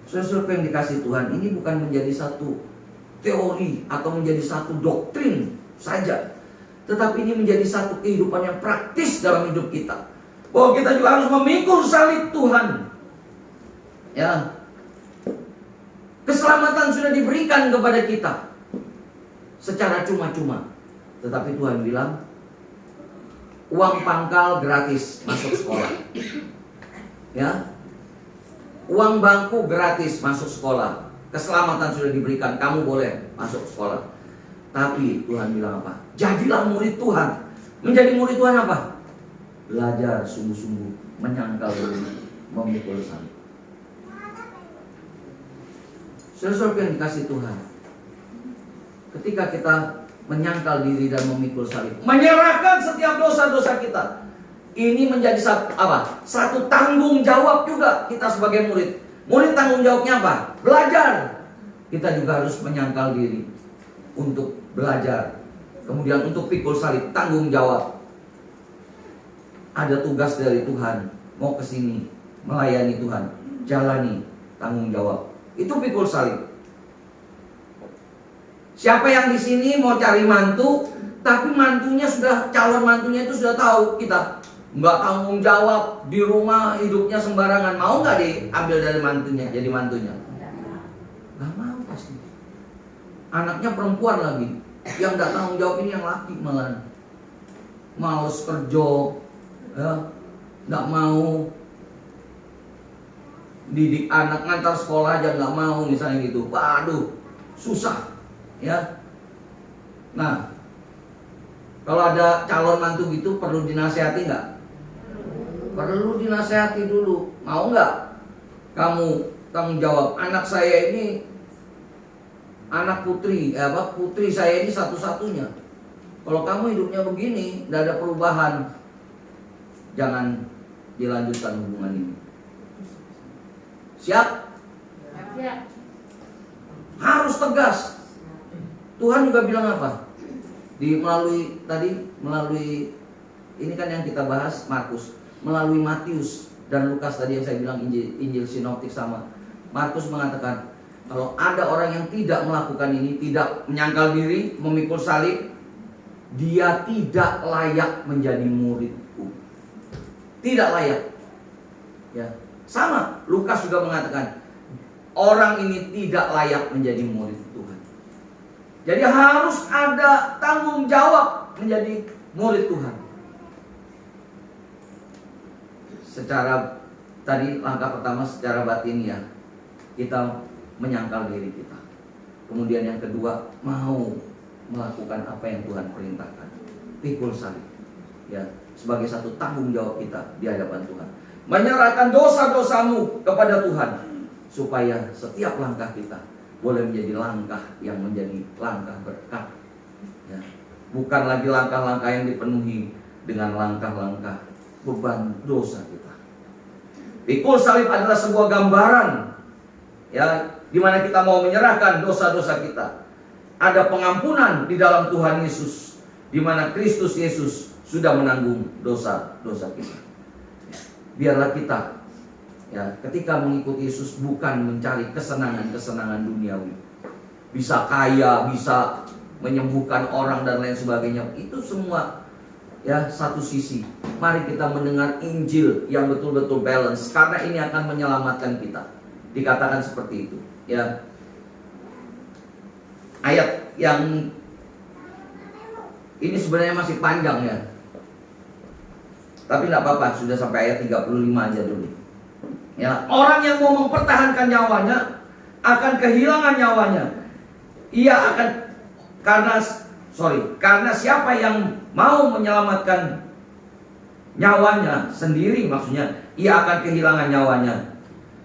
Saudara-saudara yang dikasihi Tuhan, ini bukan menjadi satu teori atau menjadi satu doktrin saja, tetapi ini menjadi satu kehidupan yang praktis dalam hidup kita. Bahwa kita juga harus memikul salib Tuhan. Ya, keselamatan sudah diberikan kepada kita secara cuma-cuma, tetapi Tuhan bilang uang pangkal gratis masuk sekolah, ya, uang bangku gratis masuk sekolah, keselamatan sudah diberikan, kamu boleh masuk sekolah. Tapi Tuhan bilang apa? Jadilah murid Tuhan. Menjadi murid Tuhan apa? Belajar sungguh-sungguh, menyangkal diri, memikul salib. Saudara-saudara yang dikasihi Tuhan, ketika kita menyangkal diri dan memikul salib, menyerahkan setiap dosa-dosa kita, ini menjadi satu tanggung jawab juga kita sebagai murid. Murid tanggung jawabnya apa? Belajar. Kita juga harus menyangkal diri untuk belajar. Kemudian untuk pikul salib, tanggung jawab. Ada tugas dari Tuhan, mau ke sini melayani Tuhan, jalani tanggung jawab. Itu pikul salib. Siapa yang di sini mau cari mantu, tapi mantunya calon mantunya itu sudah tahu kita nggak tanggung jawab, di rumah hidupnya sembarangan, mau nggak diambil dari mantunya, jadi mantunya? Nggak mau pasti. Anaknya perempuan lagi, yang nggak tanggung jawab ini yang laki malah males kerja, ya, nggak mau didik anak, ngantar sekolah aja nggak mau misalnya gitu. Waduh, susah, ya. Nah, kalau ada calon mantu gitu perlu dinasehati nggak? Perlu dinasehati dulu. Mau nggak kamu tanggung jawab? Anak saya ini anak putri, putri saya ini satu-satunya. Kalau kamu hidupnya begini, nggak ada perubahan, jangan dilanjutkan hubungan ini. Siap? Siap. Harus tegas. Tuhan juga bilang apa? Melalui ini kan yang kita bahas Markus, melalui Matius dan Lukas tadi yang saya bilang Injil sinoptik sama. Markus mengatakan kalau ada orang yang tidak melakukan ini, tidak menyangkal diri, memikul salib, dia tidak layak menjadi muridku. Tidak layak. Ya. Sama, Lukas juga mengatakan orang ini tidak layak menjadi murid Tuhan. Jadi harus ada tanggung jawab menjadi murid Tuhan. Secara tadi langkah pertama secara batin ya, kita menyangkal diri kita. Kemudian yang kedua, mau melakukan apa yang Tuhan perintahkan, pikul salib, ya, sebagai satu tanggung jawab kita di hadapan Tuhan. Menyerahkan dosa-dosamu kepada Tuhan, supaya setiap langkah kita boleh menjadi langkah yang menjadi langkah berkat, ya. Bukan lagi langkah-langkah yang dipenuhi dengan langkah-langkah beban dosa kita. Pikul salib adalah sebuah gambaran, ya, di mana kita mau menyerahkan dosa-dosa kita. Ada pengampunan di dalam Tuhan Yesus, di mana Kristus Yesus sudah menanggung dosa-dosa kita. Biarlah kita, ya, ketika mengikuti Yesus bukan mencari kesenangan-kesenangan duniawi, bisa kaya, bisa menyembuhkan orang dan lain sebagainya. Itu semua, ya, satu sisi. Mari kita mendengar Injil yang betul-betul balance, karena ini akan menyelamatkan kita. Dikatakan seperti itu, ya. Ayat yang ini sebenarnya masih panjang, ya. Tapi tidak apa-apa, sudah sampai ayat 35 aja dulu. Ya, orang yang mau mempertahankan nyawanya akan kehilangan nyawanya. Ia akan karena siapa yang mau menyelamatkan nyawanya sendiri, maksudnya ia akan kehilangan nyawanya.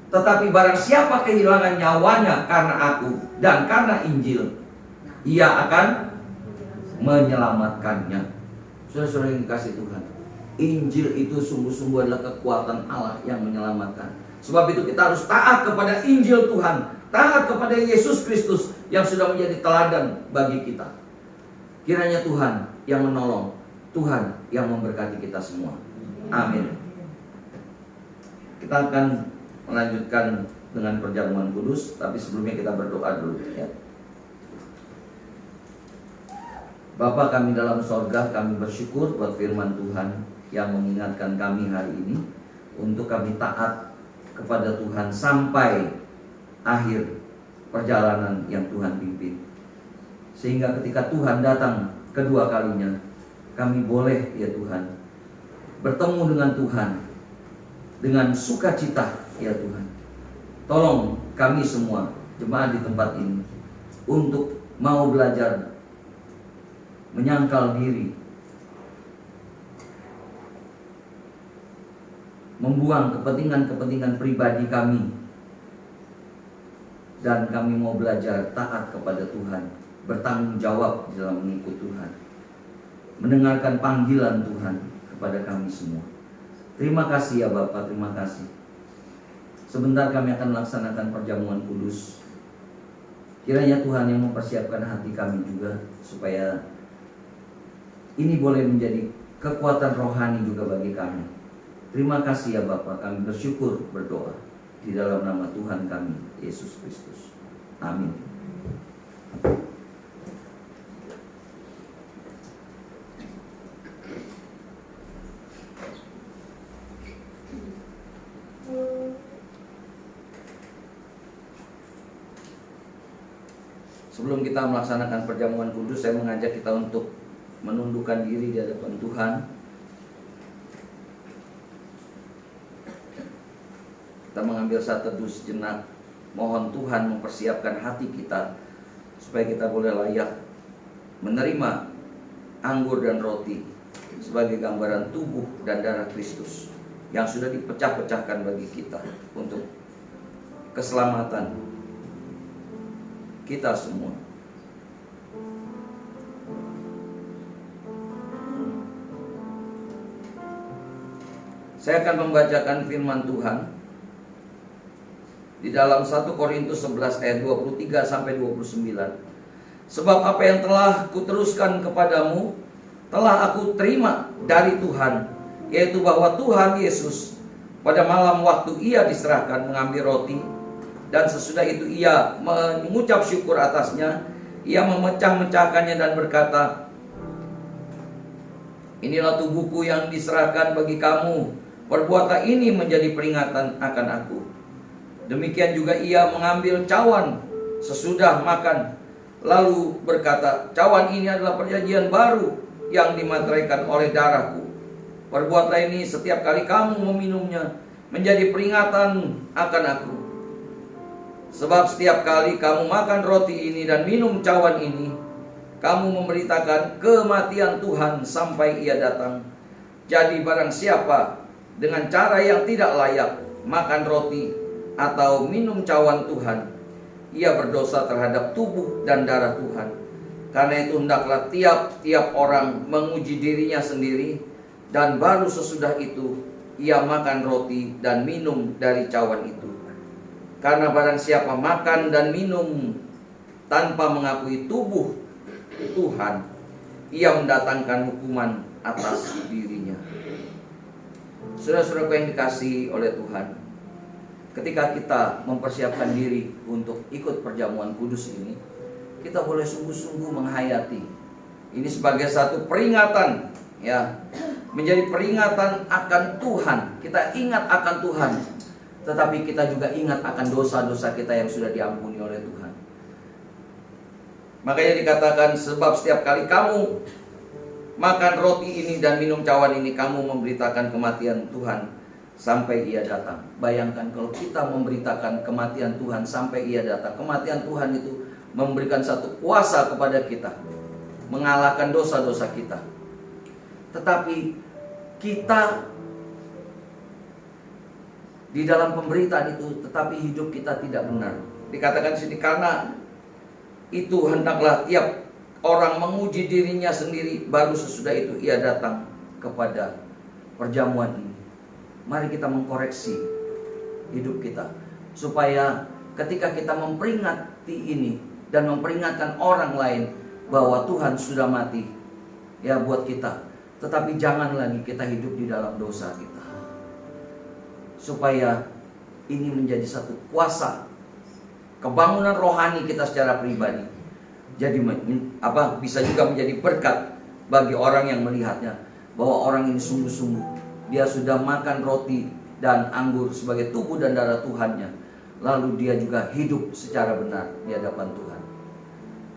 Tetapi barang siapa kehilangan nyawanya karena aku dan karena Injil, ia akan menyelamatkannya. Saudara-saudara yang dikasihi Tuhan, Injil itu sungguh-sungguh adalah kekuatan Allah yang menyelamatkan. Sebab itu kita harus taat kepada Injil Tuhan, taat kepada Yesus Kristus yang sudah menjadi teladan bagi kita. Kiranya Tuhan yang menolong, Tuhan yang memberkati kita semua. Amin. Kita akan melanjutkan dengan perjamuan kudus, tapi sebelumnya kita berdoa dulu, ya. Bapa kami dalam sorga, kami bersyukur buat firman Tuhan yang mengingatkan kami hari ini untuk kami taat kepada Tuhan sampai akhir perjalanan yang Tuhan pimpin. Sehingga ketika Tuhan datang kedua kalinya, kami boleh, ya Tuhan, bertemu dengan Tuhan dengan sukacita, ya Tuhan. Tolong kami semua, jemaat di tempat ini, untuk mau belajar menyangkal diri, membuang kepentingan-kepentingan pribadi kami, dan kami mau belajar taat kepada Tuhan, bertanggung jawab di dalam mengikut Tuhan, mendengarkan panggilan Tuhan kepada kami semua. Terima kasih ya Bapak, terima kasih. Sebentar kami akan melaksanakan perjamuan kudus. Kiranya Tuhan yang mempersiapkan hati kami juga, supaya ini boleh menjadi kekuatan rohani juga bagi kami. Terima kasih ya Bapak, kami bersyukur berdoa di dalam nama Tuhan kami, Yesus Kristus. Amin. Sebelum kita melaksanakan perjamuan kudus, saya mengajak kita untuk menundukkan diri di hadapan Tuhan. Kita mengambil satu teduh sejenak. Mohon Tuhan mempersiapkan hati kita supaya kita boleh layak menerima anggur dan roti sebagai gambaran tubuh dan darah Kristus yang sudah dipecah-pecahkan bagi kita untuk keselamatan kita semua. Saya akan membacakan firman Tuhan di dalam 1 Korintus 11 ayat 23 sampai 29. Sebab apa yang telah kuteruskan kepadamu telah aku terima dari Tuhan, yaitu bahwa Tuhan Yesus pada malam waktu ia diserahkan mengambil roti, dan sesudah itu ia mengucap syukur atasnya, ia memecah-mecahkannya dan berkata, inilah tubuhku yang diserahkan bagi kamu, perbuatlah ini menjadi peringatan akan aku. Demikian juga ia mengambil cawan sesudah makan, lalu berkata, cawan ini adalah perjanjian baru yang dimateraikan oleh darahku. Perbuatlah ini setiap kali kamu meminumnya menjadi peringatan akan aku. Sebab setiap kali kamu makan roti ini dan minum cawan ini, kamu memberitakan kematian Tuhan sampai ia datang. Jadi barang siapa dengan cara yang tidak layak makan roti atau minum cawan Tuhan, ia berdosa terhadap tubuh dan darah Tuhan. Karena itu hendaklah tiap-tiap orang menguji dirinya sendiri, dan baru sesudah itu ia makan roti dan minum dari cawan itu. Karena barang siapa makan dan minum tanpa mengakui tubuh Tuhan, ia mendatangkan hukuman atas dirinya. Saudara-saudara yang dikasihi oleh Tuhan, ketika kita mempersiapkan diri untuk ikut perjamuan kudus ini, kita boleh sungguh-sungguh menghayati ini sebagai satu peringatan, ya, menjadi peringatan akan Tuhan. Kita ingat akan Tuhan, tetapi kita juga ingat akan dosa-dosa kita yang sudah diampuni oleh Tuhan. Makanya dikatakan, sebab setiap kali kamu makan roti ini dan minum cawan ini, kamu memberitakan kematian Tuhan sampai Ia datang. Bayangkan kalau kita memberitakan kematian Tuhan sampai Ia datang. Kematian Tuhan itu memberikan satu kuasa kepada kita, mengalahkan dosa-dosa kita. Tetapi kita di dalam pemberitaan itu, tetapi hidup kita tidak benar. Dikatakan di sini, karena itu hendaklah tiap orang menguji dirinya sendiri, baru sesudah itu ia datang kepada perjamuan ini. Mari kita mengkoreksi hidup kita, supaya ketika kita memperingati ini dan memperingatkan orang lain bahwa Tuhan sudah mati ya buat kita, tetapi jangan lagi kita hidup di dalam dosa kita, supaya ini menjadi satu kuasa kebangunan rohani kita secara pribadi. Jadi bisa juga menjadi berkat bagi orang yang melihatnya, bahwa orang ini sungguh-sungguh dia sudah makan roti dan anggur sebagai tubuh dan darah Tuhannya, lalu dia juga hidup secara benar di hadapan Tuhan.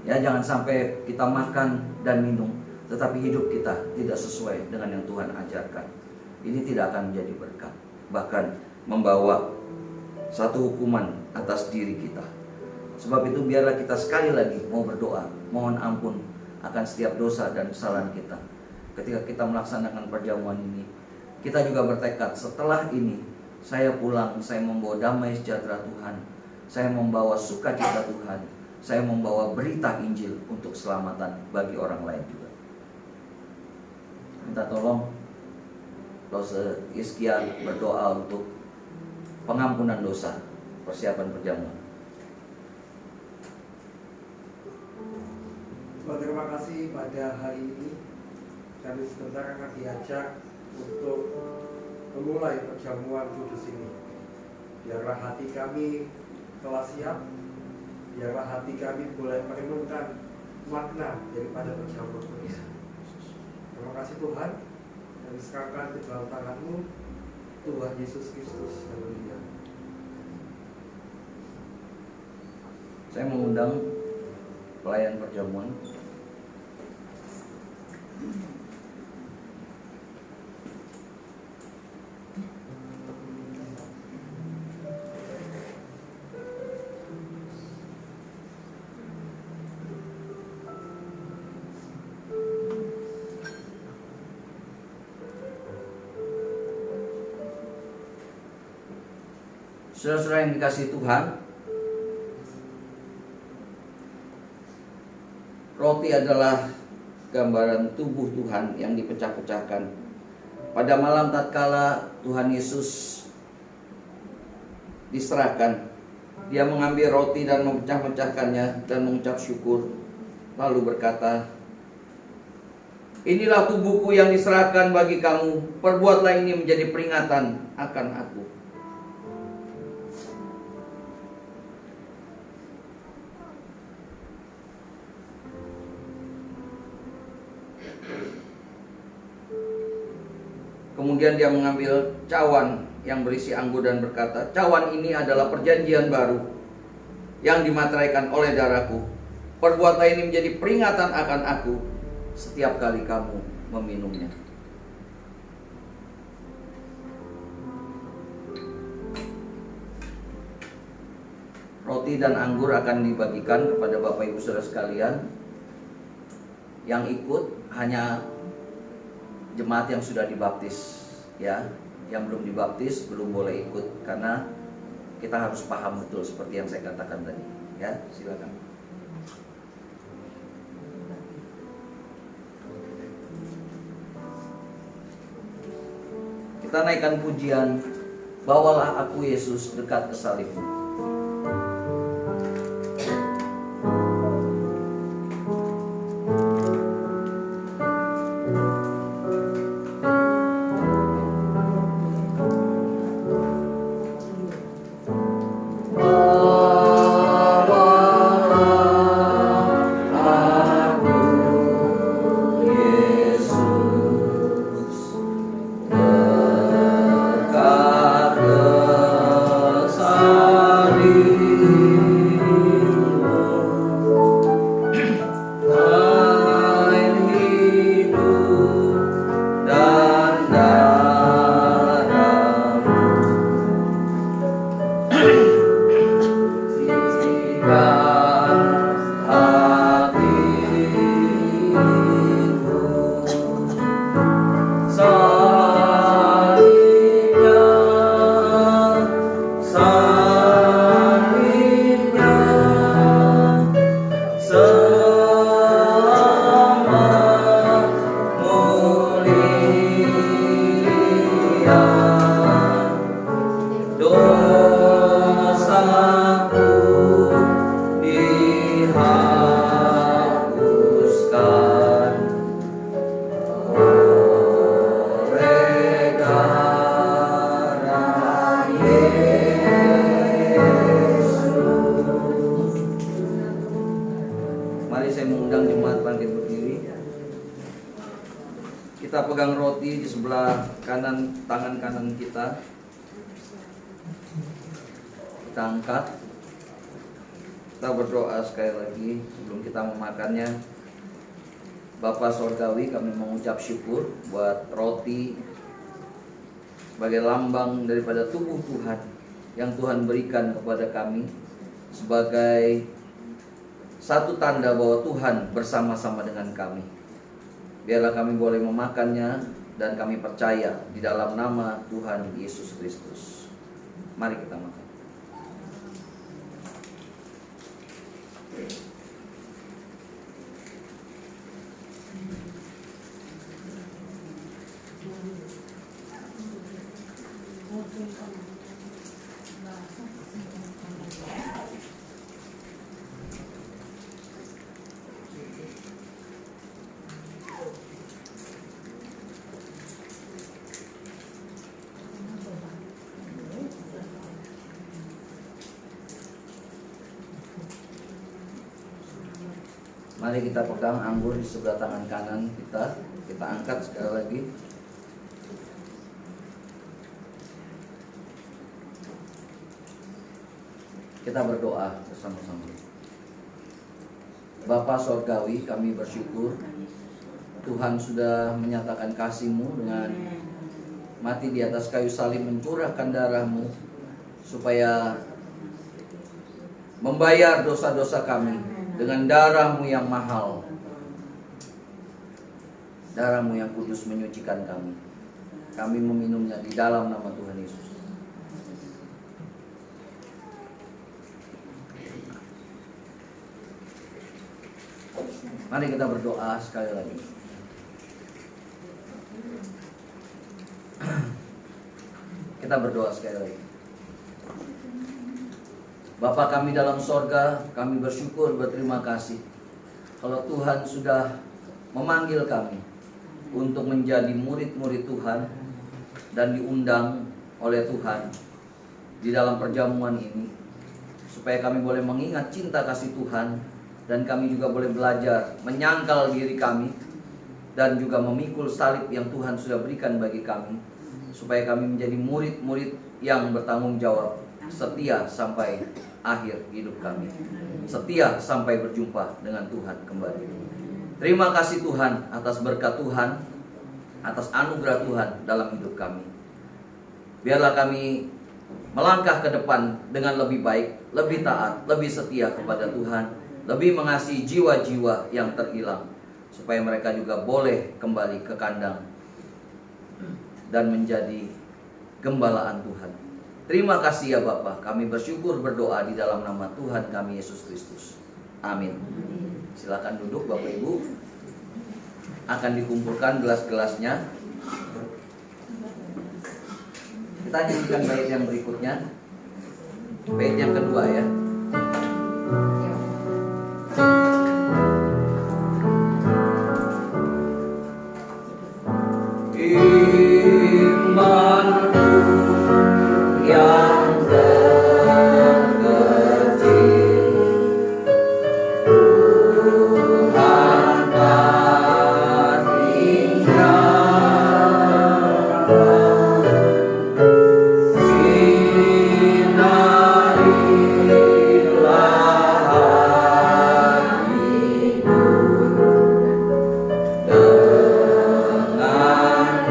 Ya, jangan sampai kita makan dan minum tetapi hidup kita tidak sesuai dengan yang Tuhan ajarkan. Ini tidak akan menjadi berkat, bahkan membawa satu hukuman atas diri kita. Sebab itu biarlah kita sekali lagi mau berdoa, mohon ampun akan setiap dosa dan kesalahan kita. Ketika kita melaksanakan perjamuan ini, kita juga bertekad, setelah ini saya pulang, saya membawa damai sejahtera Tuhan, saya membawa sukacita Tuhan, saya membawa berita Injil untuk keselamatan bagi orang lain juga. Minta tolong Lose Iskian berdoa untuk pengampunan dosa, persiapan perjamuan. Tuhan, terima kasih pada hari ini kami sebentar akan diajak untuk memulai perjamuan kudus ini. Biarlah hati kami telah siap, biarlah hati kami boleh merenungkan makna daripada perjamuan kudus. Terima kasih Tuhan, kami serahkan ke dalam tangan-Mu, Tuhan Yesus Kristus. Haleluya. Saya mengundang pelayan perjamuan. Saudara-saudara yang dikasihi Tuhan, roti adalah gambaran tubuh Tuhan yang dipecah-pecahkan. Pada malam tatkala Tuhan Yesus diserahkan, Dia mengambil roti dan memecah-pecahkannya dan mengucap syukur, lalu berkata, "Inilah tubuhku yang diserahkan bagi kamu, perbuatlah ini menjadi peringatan akan aku." Kemudian Dia mengambil cawan yang berisi anggur dan berkata, "Cawan ini adalah perjanjian baru yang dimateraikan oleh darahku. Perbuatlah ini menjadi peringatan akan aku setiap kali kamu meminumnya." Roti dan anggur akan dibagikan kepada Bapak Ibu Saudara sekalian. Yang ikut hanya jemaat yang sudah dibaptis, ya. Yang belum dibaptis belum boleh ikut, karena kita harus paham betul seperti yang saya katakan tadi, ya. Silakan. Kita naikkan pujian, "Bawalah aku Yesus dekat ke salibmu." Dekat ke Kita pegang roti di sebelah kanan, tangan kanan kita. Kita angkat. Kita berdoa sekali lagi sebelum kita memakannya. Bapa Sorgawi, kami mengucap syukur buat roti sebagai lambang daripada tubuh Tuhan yang Tuhan berikan kepada kami, sebagai satu tanda bahwa Tuhan bersama-sama dengan kami. Biarlah kami boleh memakannya dan kami percaya di dalam nama Tuhan Yesus Kristus. Mari kita makan. Mari kita pegang anggur di sebelah tangan kanan kita. Kita angkat sekali lagi. Kita berdoa bersama-sama. Bapa Sorgawi, kami bersyukur Tuhan sudah menyatakan kasih-Mu dengan mati di atas kayu salib, mencurahkan darah-Mu supaya membayar dosa-dosa kami dengan darah-Mu yang mahal. Darah-Mu yang kudus menyucikan kami. Kami meminumnya di dalam nama Tuhan Yesus. Mari kita berdoa sekali lagi. Kita berdoa sekali lagi. Bapa kami dalam sorga, kami bersyukur, berterima kasih kalau Tuhan sudah memanggil kami untuk menjadi murid-murid Tuhan dan diundang oleh Tuhan di dalam perjamuan ini, supaya kami boleh mengingat cinta kasih Tuhan, dan kami juga boleh belajar menyangkal diri kami dan juga memikul salib yang Tuhan sudah berikan bagi kami, supaya kami menjadi murid-murid yang bertanggung jawab, setia sampai akhir hidup kami, setia sampai berjumpa dengan Tuhan kembali. Terima kasih Tuhan atas berkat Tuhan, atas anugerah Tuhan dalam hidup kami. Biarlah kami melangkah ke depan dengan lebih baik, lebih taat, lebih setia kepada Tuhan, lebih mengasihi jiwa-jiwa yang terhilang, supaya mereka juga boleh kembali ke kandang dan menjadi gembalaan Tuhan. Terima kasih ya Bapa, kami bersyukur berdoa di dalam nama Tuhan kami Yesus Kristus. Amin. Silakan duduk Bapak Ibu. Akan dikumpulkan gelas-gelasnya. Kita nyanyikan bait yang berikutnya. Bait yang kedua ya. Imanku yang terkecil, Tuhan tinggalkan, sinarilah hatiku dengan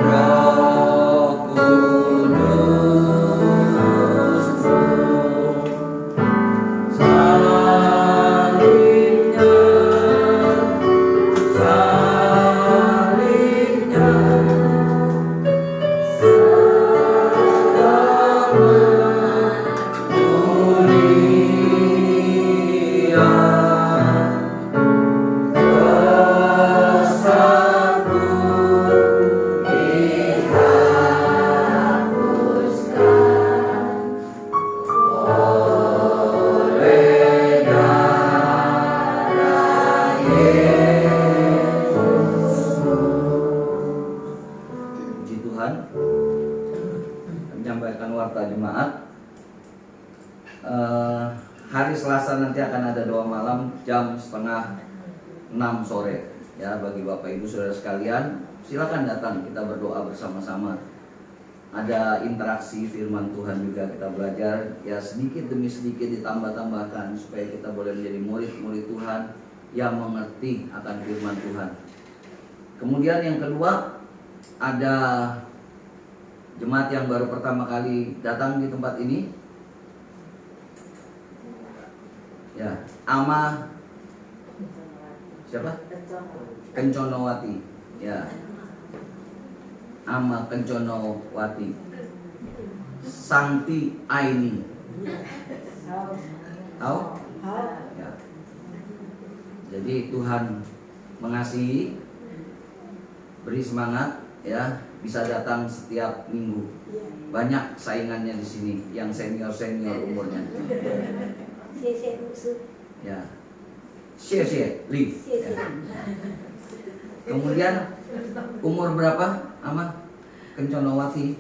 Roh Kudus-Mu. Salibnya, salibnya, dunia dosaku dihapuskan oleh darah Yesus. Puji Tuhan. Menyampaikan warta jemaat. Hari Selasa nanti akan ada doa malam jam 5:30 sore. Ya, bagi Bapak Ibu Saudara sekalian, silakan datang kita berdoa bersama-sama. Ada interaksi firman Tuhan juga kita belajar, ya sedikit demi sedikit ditambah-tambahkan supaya kita boleh menjadi murid-murid Tuhan yang mengerti akan firman Tuhan. Kemudian yang kedua, ada jemaat yang baru pertama kali datang di tempat ini. Ya, Ama siapa? Kenconowati. Ya. Ama Kenconowati. Santi Aini. Tahu? Ya. Jadi Tuhan mengasihi, beri semangat ya, bisa datang setiap minggu. Banyak saingannya di sini yang senior-senior umurnya. Ya. Xie Li. Ya. Kemudian umur berapa Ama Kenconowati?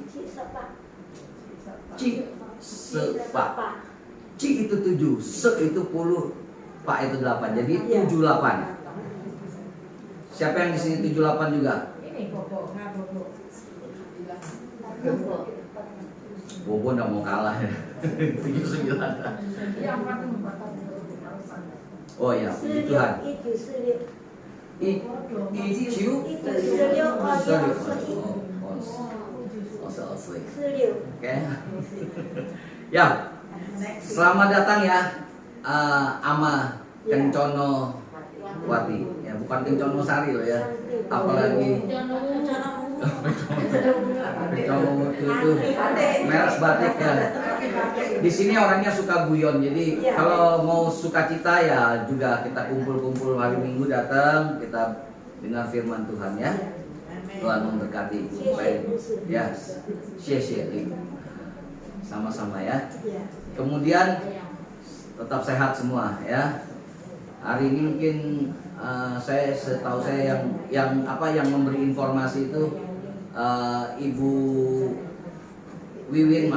Ci sepa. Ci itu 7, se itu 10, Pak itu 8. Jadi 78. Siapa yang di sini 78 juga? Bobo nggak mau kalah ya. 79. Oh ya, puji Tuhan. Oke. Ya, selamat datang ya, Ama Kenconowati. Ya, bukan Kenconosari loh ya. Apalagi Kenconowati itu merek batik ya. Di sini orangnya suka guyon, jadi kalau mau sukacita ya juga kita kumpul-kumpul hari Minggu datang, kita dengar firman Tuhan ya. Tuhan memberkati. Baik. Ya, share sama-sama ya. Kemudian tetap sehat semua ya. Hari ini mungkin setahu saya yang memberi informasi itu Ibu Wiwin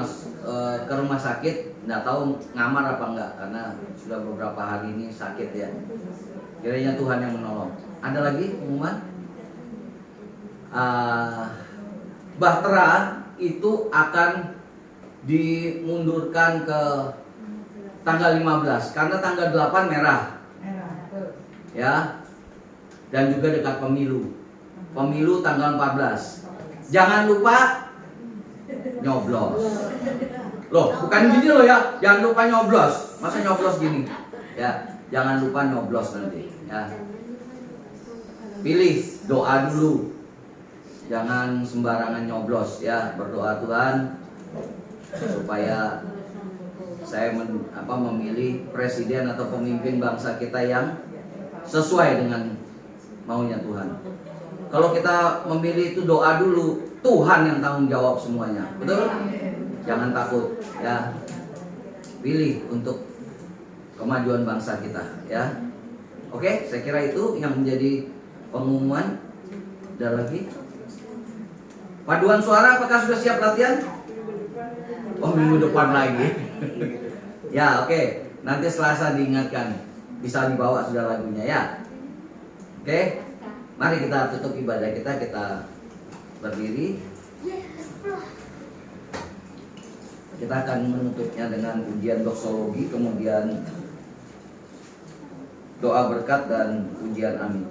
ke rumah sakit, nggak tahu ngamar apa enggak karena sudah beberapa hari ini sakit ya. Kiranya Tuhan yang menolong. Ada lagi pengumuman? Bahtera itu akan dimundurkan ke tanggal 15 karena tanggal 8 merah. Ya. Dan juga dekat pemilu. Pemilu tanggal 14. Jangan lupa nyoblos. Loh, bukan gini loh ya. Jangan lupa nyoblos. Masa nyoblos gini? Ya, jangan lupa nyoblos nanti, ya. Pilih, doa dulu. Jangan sembarangan nyoblos ya. Berdoa Tuhan supaya saya memilih presiden atau pemimpin bangsa kita yang sesuai dengan maunya Tuhan. Kalau kita memilih itu doa dulu, Tuhan yang tanggung jawab semuanya. Betul? Jangan takut ya. Pilih untuk kemajuan bangsa kita ya. Oke, saya kira itu yang menjadi pengumuman. Ada lagi? Paduan suara apakah sudah siap latihan? Oh, minggu depan lagi. Ya, oke. Nanti Selasa diingatkan. Bisa dibawa sudah lagunya ya. Oke. Mari kita tutup ibadah kita berdiri. Kita akan menutupnya dengan ujian doksologi, kemudian doa berkat dan ujian amin.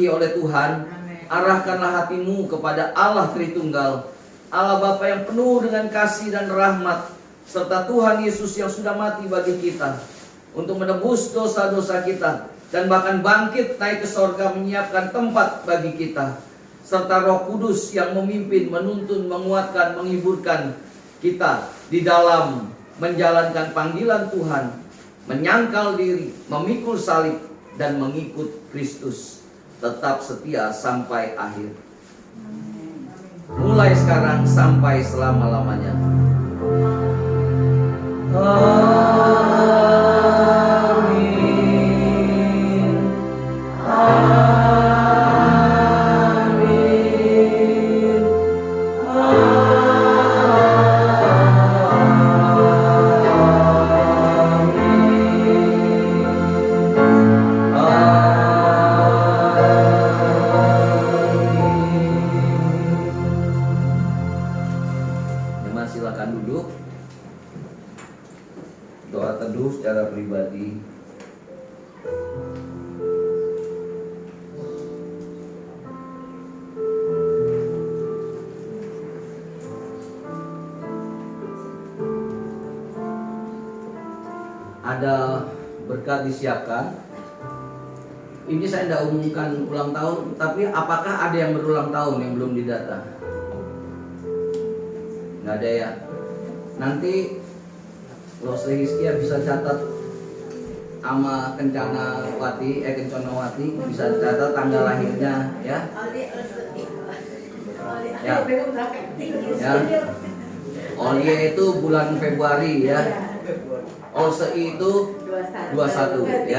Oleh Tuhan, arahkanlah hatimu kepada Allah Tritunggal, Allah Bapa yang penuh dengan kasih dan rahmat, serta Tuhan Yesus yang sudah mati bagi kita untuk menebus dosa-dosa kita dan bahkan bangkit naik ke sorga menyiapkan tempat bagi kita. serta Roh Kudus yang memimpin, menuntun, menguatkan, menghiburkan kita di dalam menjalankan panggilan Tuhan, menyangkal diri, memikul salib, dan mengikut Kristus, tetap setia sampai akhir. Mulai sekarang sampai selama-lamanya. Amin. Amin. Jemaat silakan duduk. Doa teduh secara pribadi. Ada berkat disiapkan. Ini saya tidak umumkan ulang tahun, tapi apakah ada yang berulang tahun yang belum didata? Nggak ada ya. Nanti kalau Hiskia bisa catat sama Kencanawati bisa catat tanggal lahirnya ya. Ya. Olie itu bulan Februari ya. Olse itu 21 ya.